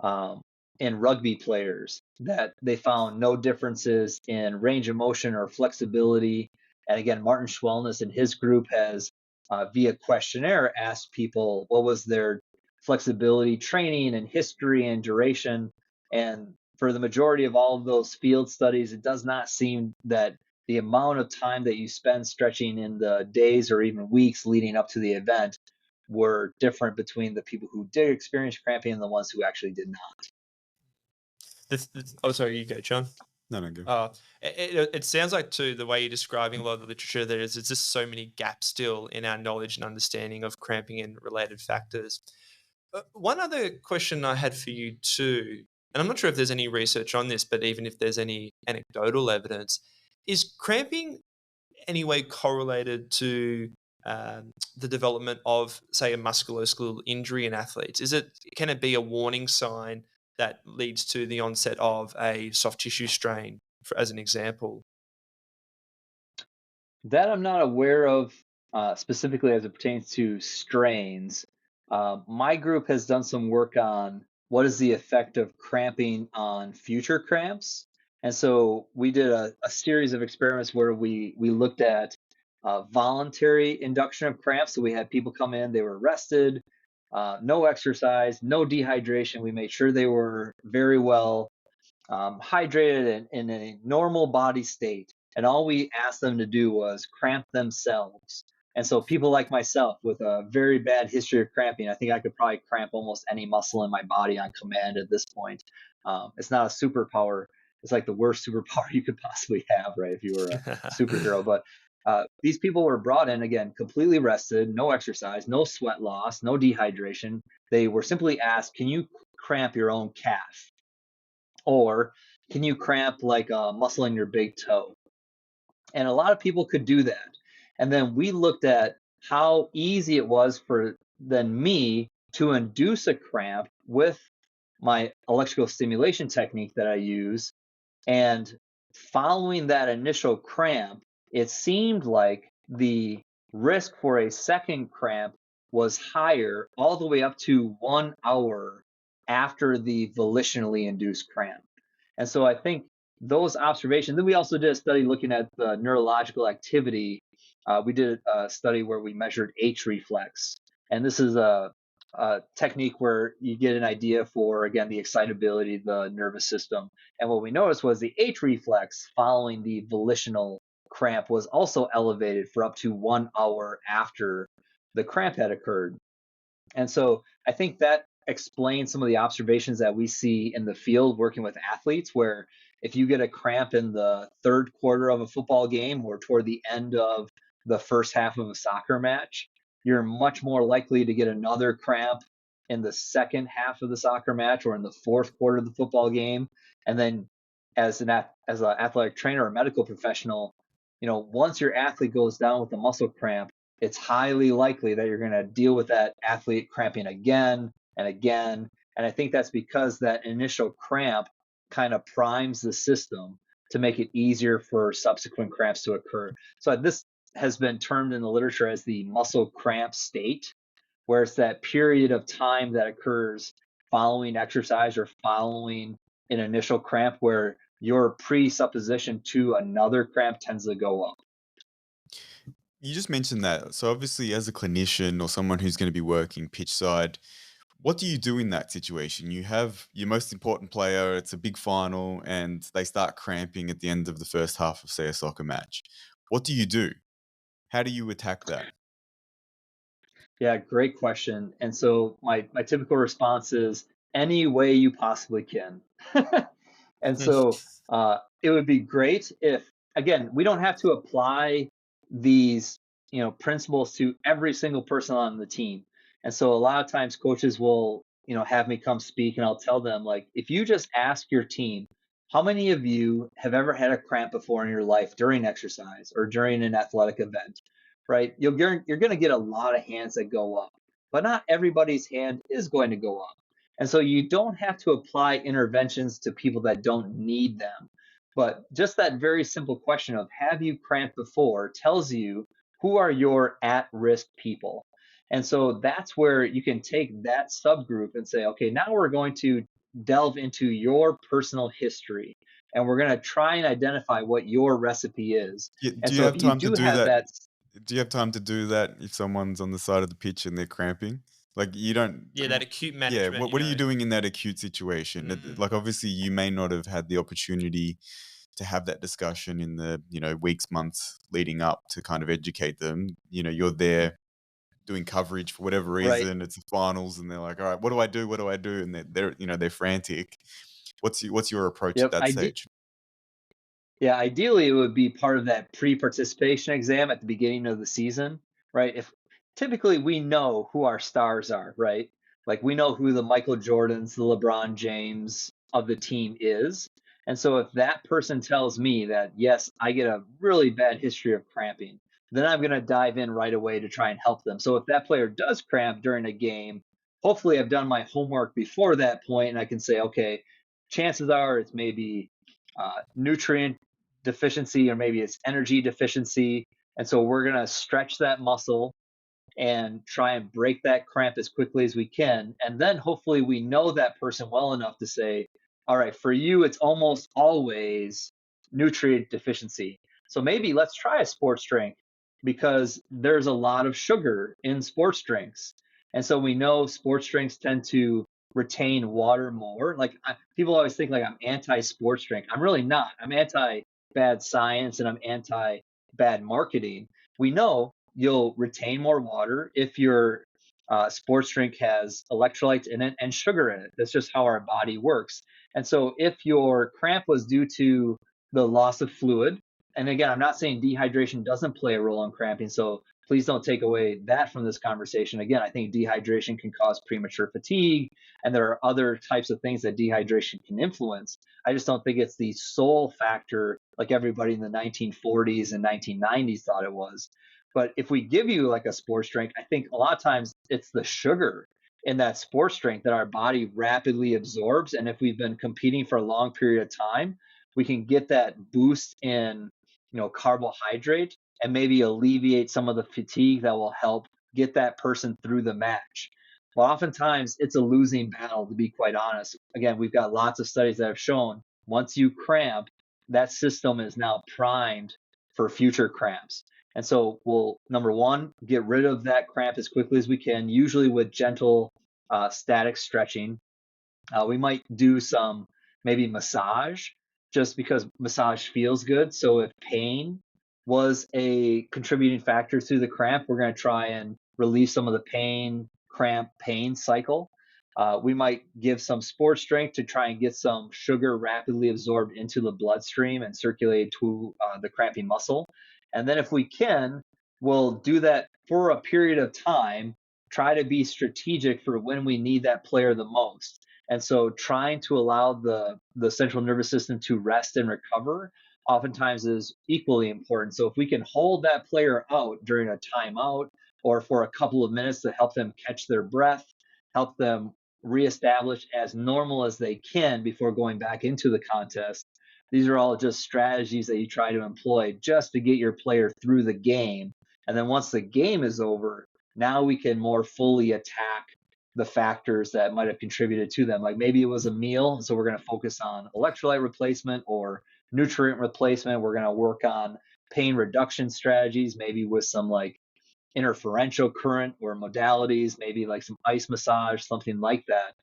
S2: um, in rugby players that they found no differences in range of motion or flexibility. And again, Martin Schwellnus and his group has, via questionnaire, asked people what was their flexibility training and history and duration. And for the majority of all of those field studies, it does not seem that the amount of time that you spend stretching in the days or even weeks leading up to the event were different between the people who did experience cramping and the ones who actually did not.
S1: Oh, sorry, you go, John.
S3: No, no, go.
S1: It sounds like too the way you're describing a lot of the literature there's just so many gaps still in our knowledge and understanding of cramping and related factors. One other question I had for you too, and I'm not sure if there's any research on this, but even if there's any anecdotal evidence, is cramping any way correlated to the development of, say, a musculoskeletal injury in athletes? Can it be a warning sign that leads to the onset of a soft tissue strain, as an example?
S2: That I'm not aware of specifically as it pertains to strains. My group has done some work on what is the effect of cramping on future cramps. And so we did a series of experiments where we looked at voluntary induction of cramps. So we had people come in, they were rested, no exercise, no dehydration. We made sure they were very well hydrated and in a normal body state. And all we asked them to do was cramp themselves. And so people like myself with a very bad history of cramping, I think I could probably cramp almost any muscle in my body on command at this point. It's not a superpower. It's like the worst superpower you could possibly have, right? If you were a superhero. But these people were brought in again, completely rested, no exercise, no sweat loss, no dehydration. They were simply asked, can you cramp your own calf? Or can you cramp like a muscle in your big toe? And a lot of people could do that. And then we looked at how easy it was for then me to induce a cramp with my electrical stimulation technique that I use. And following that initial cramp, it seemed like the risk for a second cramp was higher all the way up to 1 hour after the volitionally induced cramp. And so I think those observations, then we also did a study looking at the neurological activity. We did a study where we measured H reflex. And this is a technique where you get an idea for, again, the excitability of the nervous system. And what we noticed was the H reflex following the volitional cramp was also elevated for up to 1 hour after the cramp had occurred. And so I think that explains some of the observations that we see in the field working with athletes, where if you get a cramp in the third quarter of a football game or toward the end of the first half of a soccer match, you're much more likely to get another cramp in the second half of the soccer match or in the fourth quarter of the football game. And then as an athletic trainer or medical professional, once your athlete goes down with a muscle cramp, it's highly likely that you're going to deal with that athlete cramping again and again. And I think that's because that initial cramp kind of primes the system to make it easier for subsequent cramps to occur. So this has been termed in the literature as the muscle cramp state, where it's that period of time that occurs following exercise or following an initial cramp where your presupposition to another cramp tends to go up.
S3: You just mentioned that. So obviously, as a clinician or someone who's going to be working pitch side, what do you do in that situation? You have your most important player, it's a big final, and they start cramping at the end of the first half of, say, a soccer match. What do you do? How do you attack that?
S2: Yeah, great question. And so my typical response is any way you possibly can. And so it would be great if, again, we don't have to apply these, principles to every single person on the team. And so a lot of times coaches will, have me come speak and I'll tell them like, if you just ask your team, how many of you have ever had a cramp before in your life during exercise or during an athletic event, right? You're going to get a lot of hands that go up, but not everybody's hand is going to go up. And so you don't have to apply interventions to people that don't need them. But just that very simple question of have you cramped before tells you who are your at-risk people. And so that's where you can take that subgroup and say, okay, now we're going to delve into your personal history and we're going to try and identify what your recipe is.
S3: Yeah,
S2: And
S3: do you
S2: so if
S3: have
S2: you
S3: time to
S2: do
S3: do
S2: have
S3: that?
S2: that,
S3: Do you have time to do that if someone's on the side of the pitch and they're cramping? Like you don't.
S1: Yeah, that acute
S3: Yeah.
S1: management.
S3: What are you doing in that acute situation? Like obviously, you may not have had the opportunity to have that discussion in the weeks, months leading up to kind of educate them. You're there doing coverage for whatever
S2: right?
S3: reason. It's the finals, and they're like, "All right, what do I do? What do I do?" And they're frantic. What's your approach at
S2: Yep.
S3: that stage?
S2: Yeah, ideally it would be part of that pre-participation exam at the beginning of the season, right? If typically we know who our stars are, right? Like we know who the Michael Jordans, the LeBron James of the team is. And so if that person tells me that, yes, I get a really bad history of cramping, then I'm going to dive in right away to try and help them. So if that player does cramp during a game, hopefully I've done my homework before that point and I can say, okay, chances are it's maybe nutrient deficiency or maybe it's energy deficiency. And so we're going to stretch that muscle and try and break that cramp as quickly as we can. And then hopefully we know that person well enough to say, all right, for you, it's almost always nutrient deficiency. So maybe let's try a sports drink because there's a lot of sugar in sports drinks. And so we know sports drinks tend to retain water more. Like people always think like I'm anti sports drink. I'm really not. I'm anti bad science and I'm anti bad marketing. We know you'll retain more water if your sports drink has electrolytes in it and sugar in it. That's just how our body works. And so if your cramp was due to the loss of fluid, and again, I'm not saying dehydration doesn't play a role in cramping, so please don't take away that from this conversation. Again, I think dehydration can cause premature fatigue, and there are other types of things that dehydration can influence. I just don't think it's the sole factor like everybody in the 1940s and 1990s thought it was. But if we give you like a sports drink, I think a lot of times it's the sugar in that sports drink that our body rapidly absorbs. And if we've been competing for a long period of time, we can get that boost in, carbohydrate and maybe alleviate some of the fatigue that will help get that person through the match. But oftentimes it's a losing battle, to be quite honest. Again, we've got lots of studies that have shown once you cramp, that system is now primed for future cramps. And so we'll, number one, get rid of that cramp as quickly as we can, usually with gentle static stretching. We might do some maybe massage just because massage feels good. So if pain was a contributing factor to the cramp, we're going to try and relieve some of the cramp pain cycle. We might give some sports drink to try and get some sugar rapidly absorbed into the bloodstream and circulate to the cramping muscle. And then if we can, we'll do that for a period of time, try to be strategic for when we need that player the most. And so trying to allow the central nervous system to rest and recover oftentimes is equally important. So if we can hold that player out during a timeout or for a couple of minutes to help them catch their breath, help them reestablish as normal as they can before going back into the contest, these are all just strategies that you try to employ just to get your player through the game. And then once the game is over, now we can more fully attack the factors that might have contributed to them. Like maybe it was a meal, so we're going to focus on electrolyte replacement or nutrient replacement. We're going to work on pain reduction strategies, maybe with some like interferential current or modalities, maybe like some ice massage, something like that.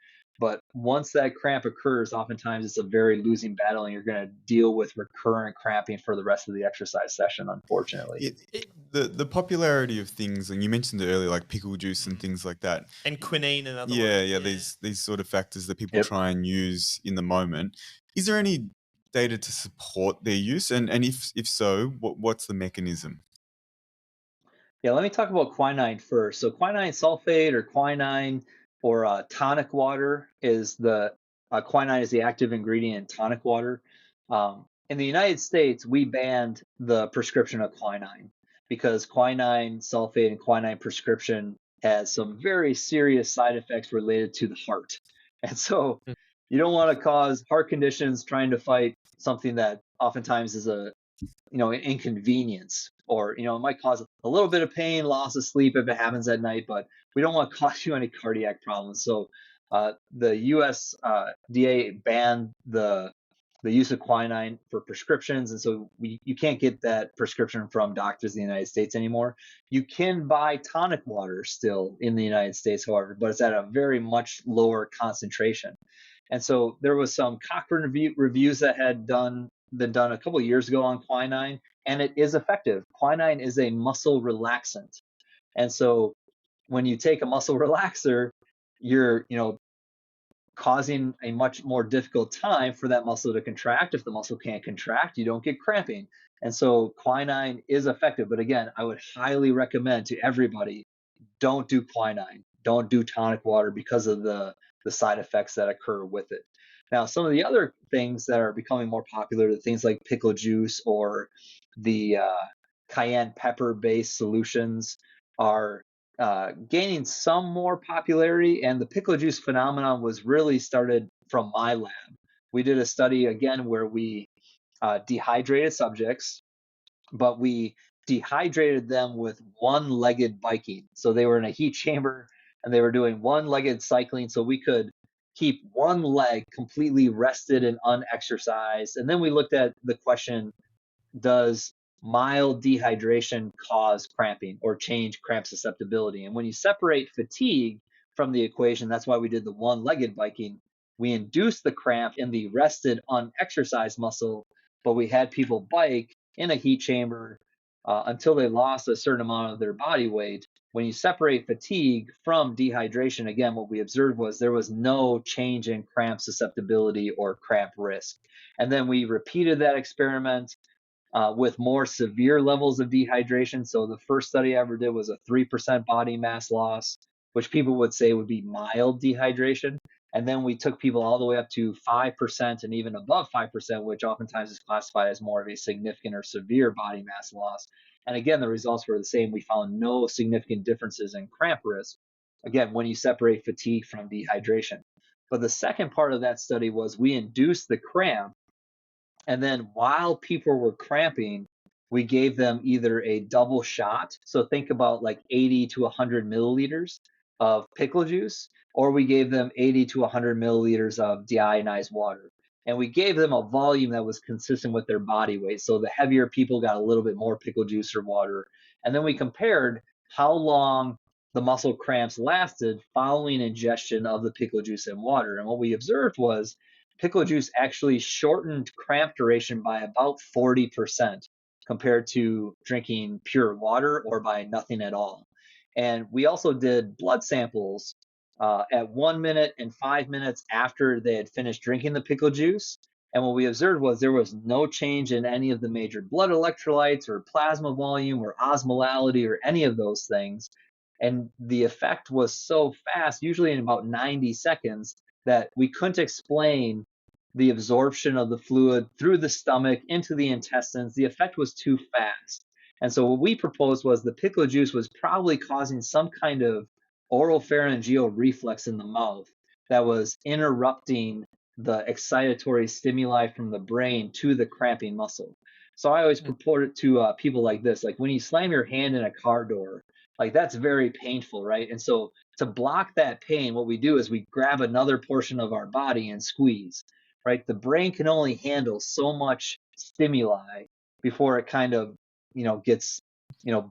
S2: But once that cramp occurs, oftentimes it's a very losing battle, and you're going to deal with recurrent cramping for the rest of the exercise session, unfortunately.
S3: The popularity of things, and you mentioned it earlier, like pickle juice and things like that.
S1: And quinine and other
S3: Yeah, these sort of factors that people try and use in the moment. Is there any data to support their use? And if so, what's the mechanism?
S2: Yeah, let me talk about quinine first. So quinine sulfate or quinine or tonic water is quinine is the active ingredient in tonic water. In the United States, we banned the prescription of quinine because quinine sulfate and quinine prescription has some very serious side effects related to the heart. And so you don't want to cause heart conditions trying to fight something that oftentimes is an inconvenience, or it might cause a little bit of pain, loss of sleep if it happens at night, but we don't want to cause you any cardiac problems. So the USDA banned the use of quinine for prescriptions, and so you can't get that prescription from doctors in the United States anymore. You can buy tonic water still in the United States, however, but it's at a very much lower concentration. And so there was some Cochrane reviews that had been done a couple of years ago on quinine, and it is effective. Quinine is a muscle relaxant. And so when you take a muscle relaxer, you're, causing a much more difficult time for that muscle to contract. If the muscle can't contract, you don't get cramping. And so quinine is effective. But again, I would highly recommend to everybody, don't do quinine, don't do tonic water because of the side effects that occur with it. Now, some of the other things that are becoming more popular, the things like pickle juice or the cayenne pepper-based solutions, are gaining some more popularity. And the pickle juice phenomenon was really started from my lab. We did a study again where we dehydrated subjects, but we dehydrated them with one-legged biking. So they were in a heat chamber and they were doing one-legged cycling, so we could keep one leg completely rested and unexercised. And then we looked at the question, does mild dehydration cause cramping or change cramp susceptibility? And when you separate fatigue from the equation, that's why we did the one-legged biking, we induced the cramp in the rested, unexercised muscle, but we had people bike in a heat chamber until they lost a certain amount of their body weight. When you separate fatigue from dehydration, again, what we observed was there was no change in cramp susceptibility or cramp risk. And then we repeated that experiment with more severe levels of dehydration. So the first study I ever did was a 3% body mass loss, which people would say would be mild dehydration. And then we took people all the way up to 5% and even above 5%, which oftentimes is classified as more of a significant or severe body mass loss. And again, the results were the same. We found no significant differences in cramp risk, again, when you separate fatigue from dehydration. But the second part of that study was we induced the cramp, and then while people were cramping, we gave them either a double shot. So think about like 80 to 100 milliliters of pickle juice, or we gave them 80 to 100 milliliters of deionized water. And we gave them a volume that was consistent with their body weight. So the heavier people got a little bit more pickle juice or water. And then we compared how long the muscle cramps lasted following ingestion of the pickle juice and water. And what we observed was pickle juice actually shortened cramp duration by about 40% compared to drinking pure water or by nothing at all. And we also did blood samples at 1 minute and 5 minutes after they had finished drinking the pickle juice. And what we observed was there was no change in any of the major blood electrolytes or plasma volume or osmolality or any of those things. And the effect was so fast, usually in about 90 seconds, that we couldn't explain the absorption of the fluid through the stomach into the intestines, the effect was too fast. And so what we proposed was the pickle juice was probably causing some kind of oropharyngeal reflex in the mouth that was interrupting the excitatory stimuli from the brain to the cramping muscle. So I always purport it to people like this, like when you slam your hand in a car door, like that's very painful, right? And so to block that pain, what we do is we grab another portion of our body and squeeze, right? The brain can only handle so much stimuli before it kind of, gets,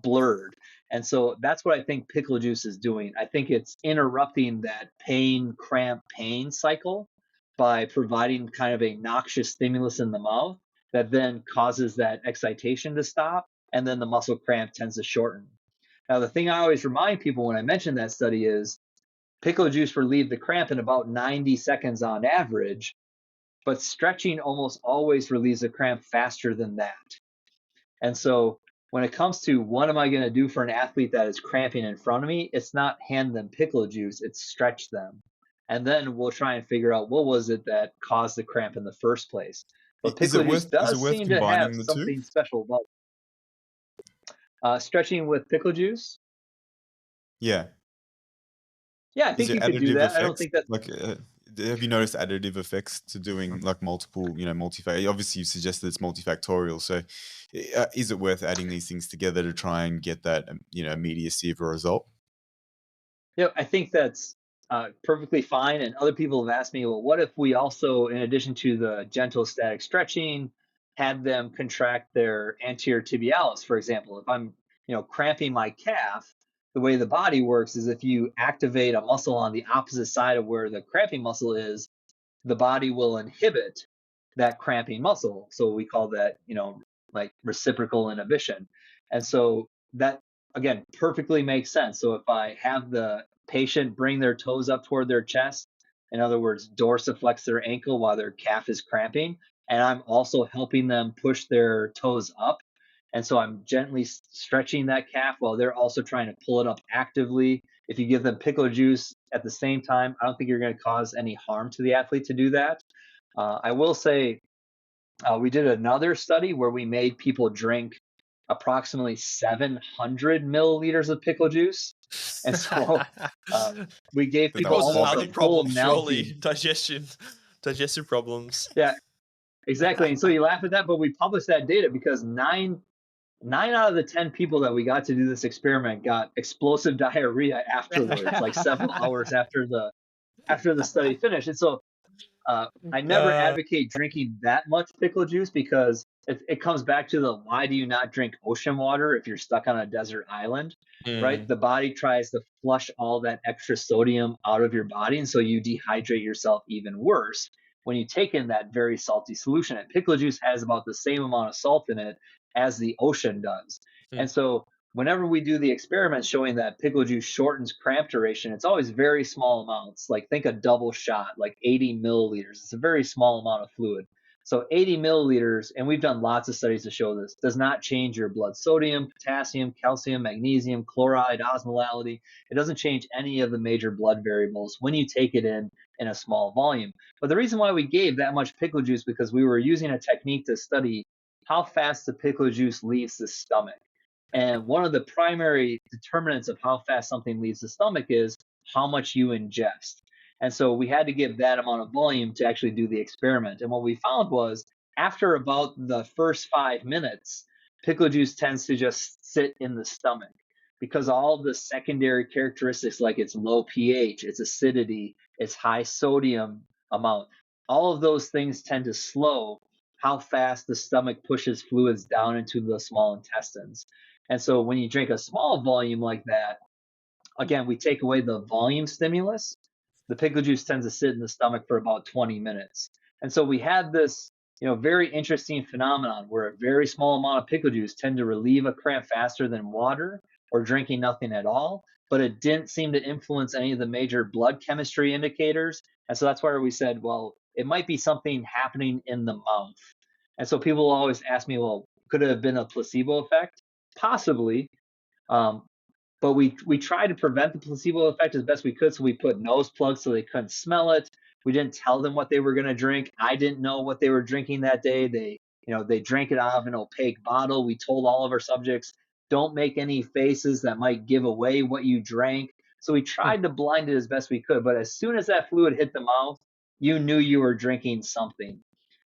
S2: blurred. And so that's what I think pickle juice is doing. I think it's interrupting that pain cycle by providing kind of a noxious stimulus in the mouth that then causes that excitation to stop, and then the muscle cramp tends to shorten. Now, the thing I always remind people when I mention that study is pickle juice relieved the cramp in about 90 seconds on average, but stretching almost always relieves the cramp faster than that. And so when it comes to what am I going to do for an athlete that is cramping in front of me, it's not hand them pickle juice, it's stretch them. And then we'll try and figure out what was it that caused the cramp in the first place. But
S3: Is
S2: pickle
S3: it
S2: juice
S3: worth
S2: does seem to have
S3: combining the two?
S2: something special about stretching with pickle juice.
S3: Yeah.
S2: Yeah, I
S3: Is
S2: think
S3: there
S2: you could do
S3: additive
S2: that. I don't
S3: effects?
S2: think that's
S3: Like, have you noticed additive effects to doing like multiple, obviously you suggested it's multifactorial. So is it worth adding these things together to try and get that, immediacy of a result?
S2: I think that's perfectly fine. And other people have asked me, well, what if we also, in addition to the gentle static stretching, had them contract their anterior tibialis, for example? If I'm, cramping my calf, the way the body works is if you activate a muscle on the opposite side of where the cramping muscle is, the body will inhibit that cramping muscle. So we call that, like reciprocal inhibition. And so that, again, perfectly makes sense. So if I have the patient bring their toes up toward their chest, in other words, dorsiflex their ankle while their calf is cramping, and I'm also helping them push their toes up. And so I'm gently stretching that calf while they're also trying to pull it up actively. If you give them pickle juice at the same time, I don't think you're going to cause any harm to the athlete to do that. I will say we did another study where we made people drink approximately 700 milliliters of pickle juice. And so we gave
S3: But that
S2: people
S3: was
S1: Causes
S2: almost
S1: other
S2: a full
S1: problems, surely.
S2: Nalgene.
S1: Digestive problems.
S2: Yeah, exactly. And so you laugh at that, but we published that data because nine out of the 10 people that we got to do this experiment got explosive diarrhea afterwards, like several hours after the study finished. And so I never
S1: Uh,
S2: advocate drinking that much pickle juice because it comes back to the why do you not drink ocean water if you're stuck on a desert island, right?
S1: mm,
S2: The body tries to flush all that extra sodium out of your body, and so you dehydrate yourself even worse when you take in that very salty solution. And pickle juice has about the same amount of salt in it as the ocean does.
S1: mm.
S2: And so whenever we do the experiments showing that pickle juice shortens cramp duration, it's always very small amounts. Like think a double shot, like 80 milliliters. It's a very small amount of fluid. So 80 milliliters, and we've done lots of studies to show this, does not change your blood sodium, potassium, calcium, magnesium, chloride, osmolality. It doesn't change any of the major blood variables when you take it in a small volume. But the reason why we gave that much pickle juice because we were using a technique to study how fast the pickle juice leaves the stomach. And one of the primary determinants of how fast something leaves the stomach is how much you ingest. And so we had to give that amount of volume to actually do the experiment. And what we found was after about the first 5 minutes, pickle juice tends to just sit in the stomach because all the secondary characteristics like its low pH, its acidity, its high sodium amount, all of those things tend to slow how fast the stomach pushes fluids down into the small intestines. And so when you drink a small volume like that, again, we take away the volume stimulus. The pickle juice tends to sit in the stomach for about 20 minutes. And so we had this, very interesting phenomenon where a very small amount of pickle juice tend to relieve a cramp faster than water or drinking nothing at all, but it didn't seem to influence any of the major blood chemistry indicators. And so that's why we said, well, it might be something happening in the mouth. And so people always ask me, well, could it have been a placebo effect? Possibly. Um, but we tried to prevent the placebo effect as best we could. So we put nose plugs so they couldn't smell it. We didn't tell them what they were going to drink. I didn't know what they were drinking that day. They drank it out of an opaque bottle. We told all of our subjects, don't make any faces that might give away what you drank. So we tried to blind it as best we could. But as soon as that fluid hit the mouth, you knew you were drinking something.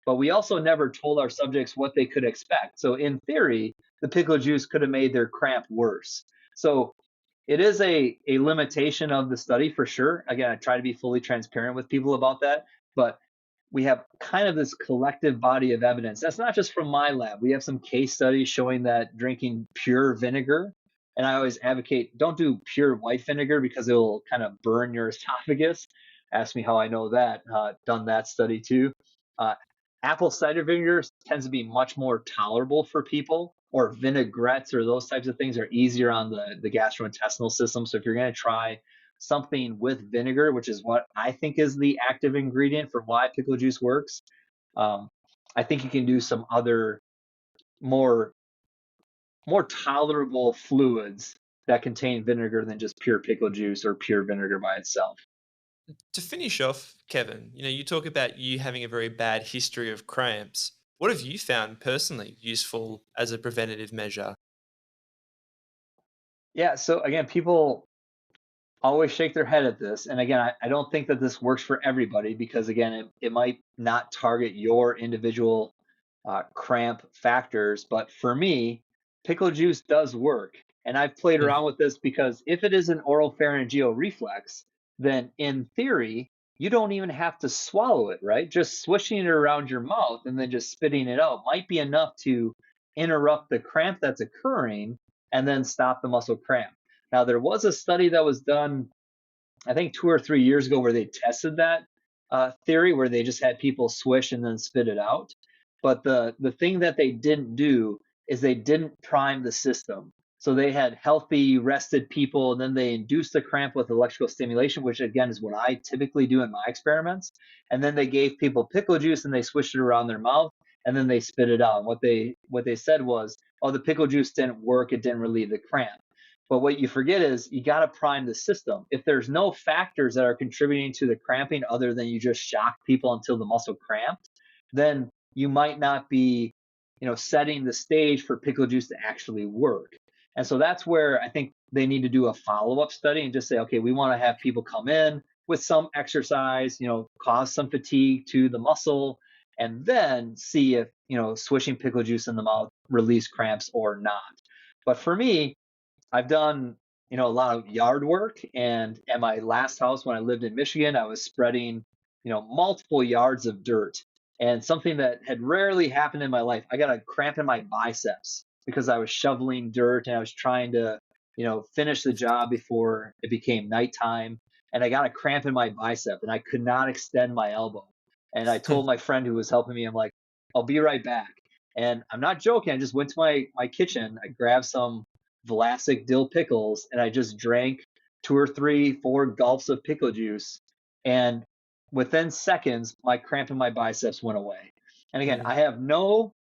S2: But we also never told our subjects what they could expect. So in theory, the pickle juice could have made their cramp worse. So it is a limitation of the study for sure. Again, I try to be fully transparent with people about that, but we have kind of this collective body of evidence. That's not just from my lab. We have some case studies showing that drinking pure vinegar, and I always advocate don't do pure white vinegar because it will kind of burn your esophagus. Ask me how I know that. Done that study too. Uh, Apple cider vinegar tends to be much more tolerable for people, or vinaigrettes or those types of things are easier on the gastrointestinal system. So if you're going to try something with vinegar, which is what I think is the active ingredient for why pickle juice works, I think you can do some other more tolerable fluids that contain vinegar than just pure pickle juice or pure vinegar by itself.
S1: To finish off, Kevin, you talk about you having a very bad history of cramps. What have you found personally useful as a preventative measure?
S2: Yeah, so again, people always shake their head at this. And again, I don't think that this works for everybody because, again, it might not target your individual cramp factors. But for me, pickle juice does work. And I've played
S1: Hmm.
S2: around with this because if it is an oropharyngeal reflex, then in theory, you don't even have to swallow it, right? Just swishing it around your mouth and then just spitting it out might be enough to interrupt the cramp that's occurring and then stop the muscle cramp. Now, there was a study that was done, I think 2 or 3 years ago, where they tested that theory, where they just had people swish and then spit it out. But the thing that they didn't do is they didn't prime the system. So they had healthy, rested people, and then they induced the cramp with electrical stimulation, which again is what I typically do in my experiments. And then they gave people pickle juice and they swished it around their mouth and then they spit it out. And what they said was, oh, the pickle juice didn't work, it didn't relieve the cramp. But what you forget is you got to prime the system. If there's no factors that are contributing to the cramping other than you just shock people until the muscle cramped, then you might not be, setting the stage for pickle juice to actually work. And so that's where I think they need to do a follow-up study and just say, okay, we want to have people come in with some exercise, cause some fatigue to the muscle, and then see if, swishing pickle juice in the mouth relieves cramps or not. But for me, I've done, a lot of yard work, and at my last house when I lived in Michigan, I was spreading, multiple yards of dirt. And something that had rarely happened in my life, I got a cramp in my biceps because I was shoveling dirt and I was trying to, finish the job before it became nighttime. And I got a cramp in my bicep and I could not extend my elbow. And I told my friend who was helping me, I'm like, I'll be right back. And I'm not joking. I just went to my kitchen. I grabbed some Vlasic dill pickles, and I just drank 2 or 3, 4 gulps of pickle juice. And within seconds, my cramp in my biceps went away. And again, I have no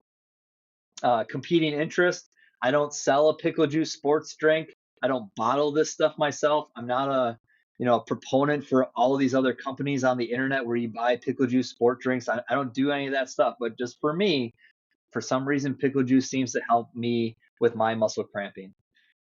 S2: competing interest. I don't sell a pickle juice sports drink. I don't bottle this stuff myself. I'm not a proponent for all of these other companies on the internet where you buy pickle juice sport drinks. I don't do any of that stuff. But just for me, for some reason, pickle juice seems to help me with my muscle cramping.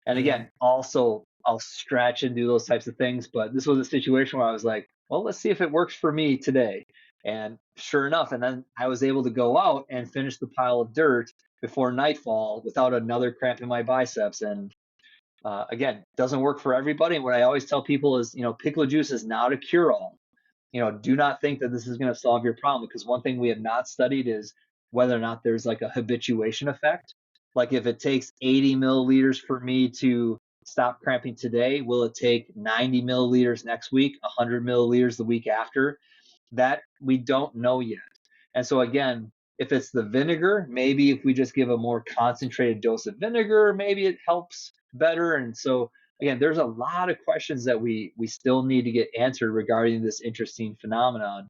S2: And again, also I'll stretch and do those types of things. But this was a situation where I was like, well, let's see if it works for me today. And sure enough, and then I was able to go out and finish the pile of dirt before nightfall without another cramp in my biceps. And again, doesn't work for everybody. And what I always tell people is, pickle juice is not a cure-all. Do not think that this is going to solve your problem, because one thing we have not studied is whether or not there's like a habituation effect. Like if it takes 80 milliliters for me to stop cramping today, will it take 90 milliliters next week, 100 milliliters the week after? That we don't know yet. And so again, if it's the vinegar, maybe if we just give a more concentrated dose of vinegar, maybe it helps better. And so again, there's a lot of questions that we still need to get answered regarding this interesting phenomenon.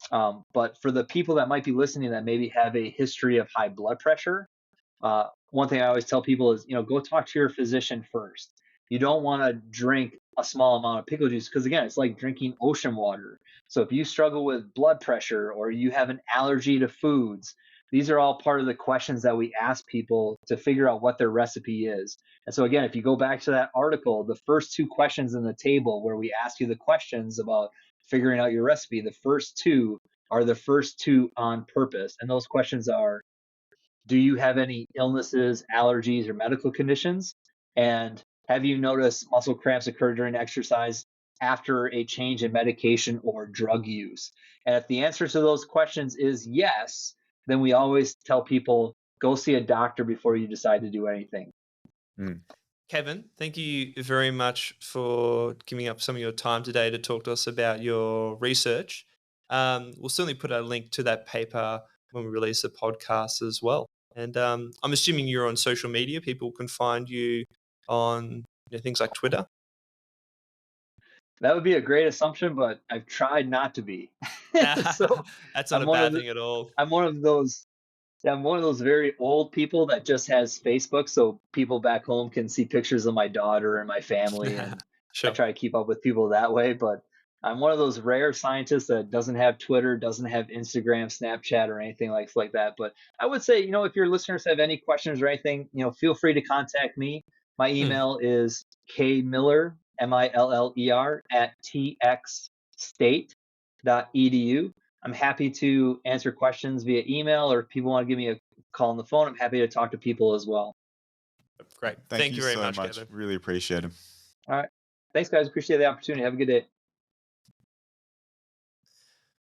S2: But for the people that might be listening that maybe have a history of high blood pressure, one thing I always tell people is, go talk to your physician first. You don't want to drink a small amount of pickle juice, because again, it's like drinking ocean water. So if you struggle with blood pressure or you have an allergy to foods, these are all part of the questions that we ask people to figure out what their recipe is. And so again, if you go back to that article, the first two questions in the table where we ask you the questions about figuring out your recipe, the first two are the first two on purpose. And those questions are, do you have any illnesses, allergies, or medical conditions? And have you noticed muscle cramps occur during exercise after a change in medication or drug use? And if the answer to those questions is yes, then we always tell people, go see a doctor before you decide to do anything.
S1: Kevin, thank you very much for giving up some of your time today to talk to us about your research. We'll certainly put a link to that paper when we release the podcast as well. And I'm assuming you're on social media. People can find you on things like Twitter.
S2: That would be a great assumption, but I've tried not to be. So
S1: That's not a bad thing at all.
S2: I'm one of those very old people that just has Facebook, so people back home can see pictures of my daughter and my family, and
S1: Sure.
S2: I try to keep up with people that way. But I'm one of those rare scientists that doesn't have Twitter, doesn't have Instagram, Snapchat, or anything like that. But I would say, if your listeners have any questions or anything, feel free to contact me. My email is kmiller, MILLER, at txstate.edu. I'm happy to answer questions via email, or if people want to give me a call on the phone, I'm happy to talk to people as well.
S1: Great.
S3: Thank you
S1: very
S3: so
S1: much,
S3: much.
S1: Kevin.
S3: Really appreciate it.
S2: All right. Thanks, guys. Appreciate the opportunity. Have a good day.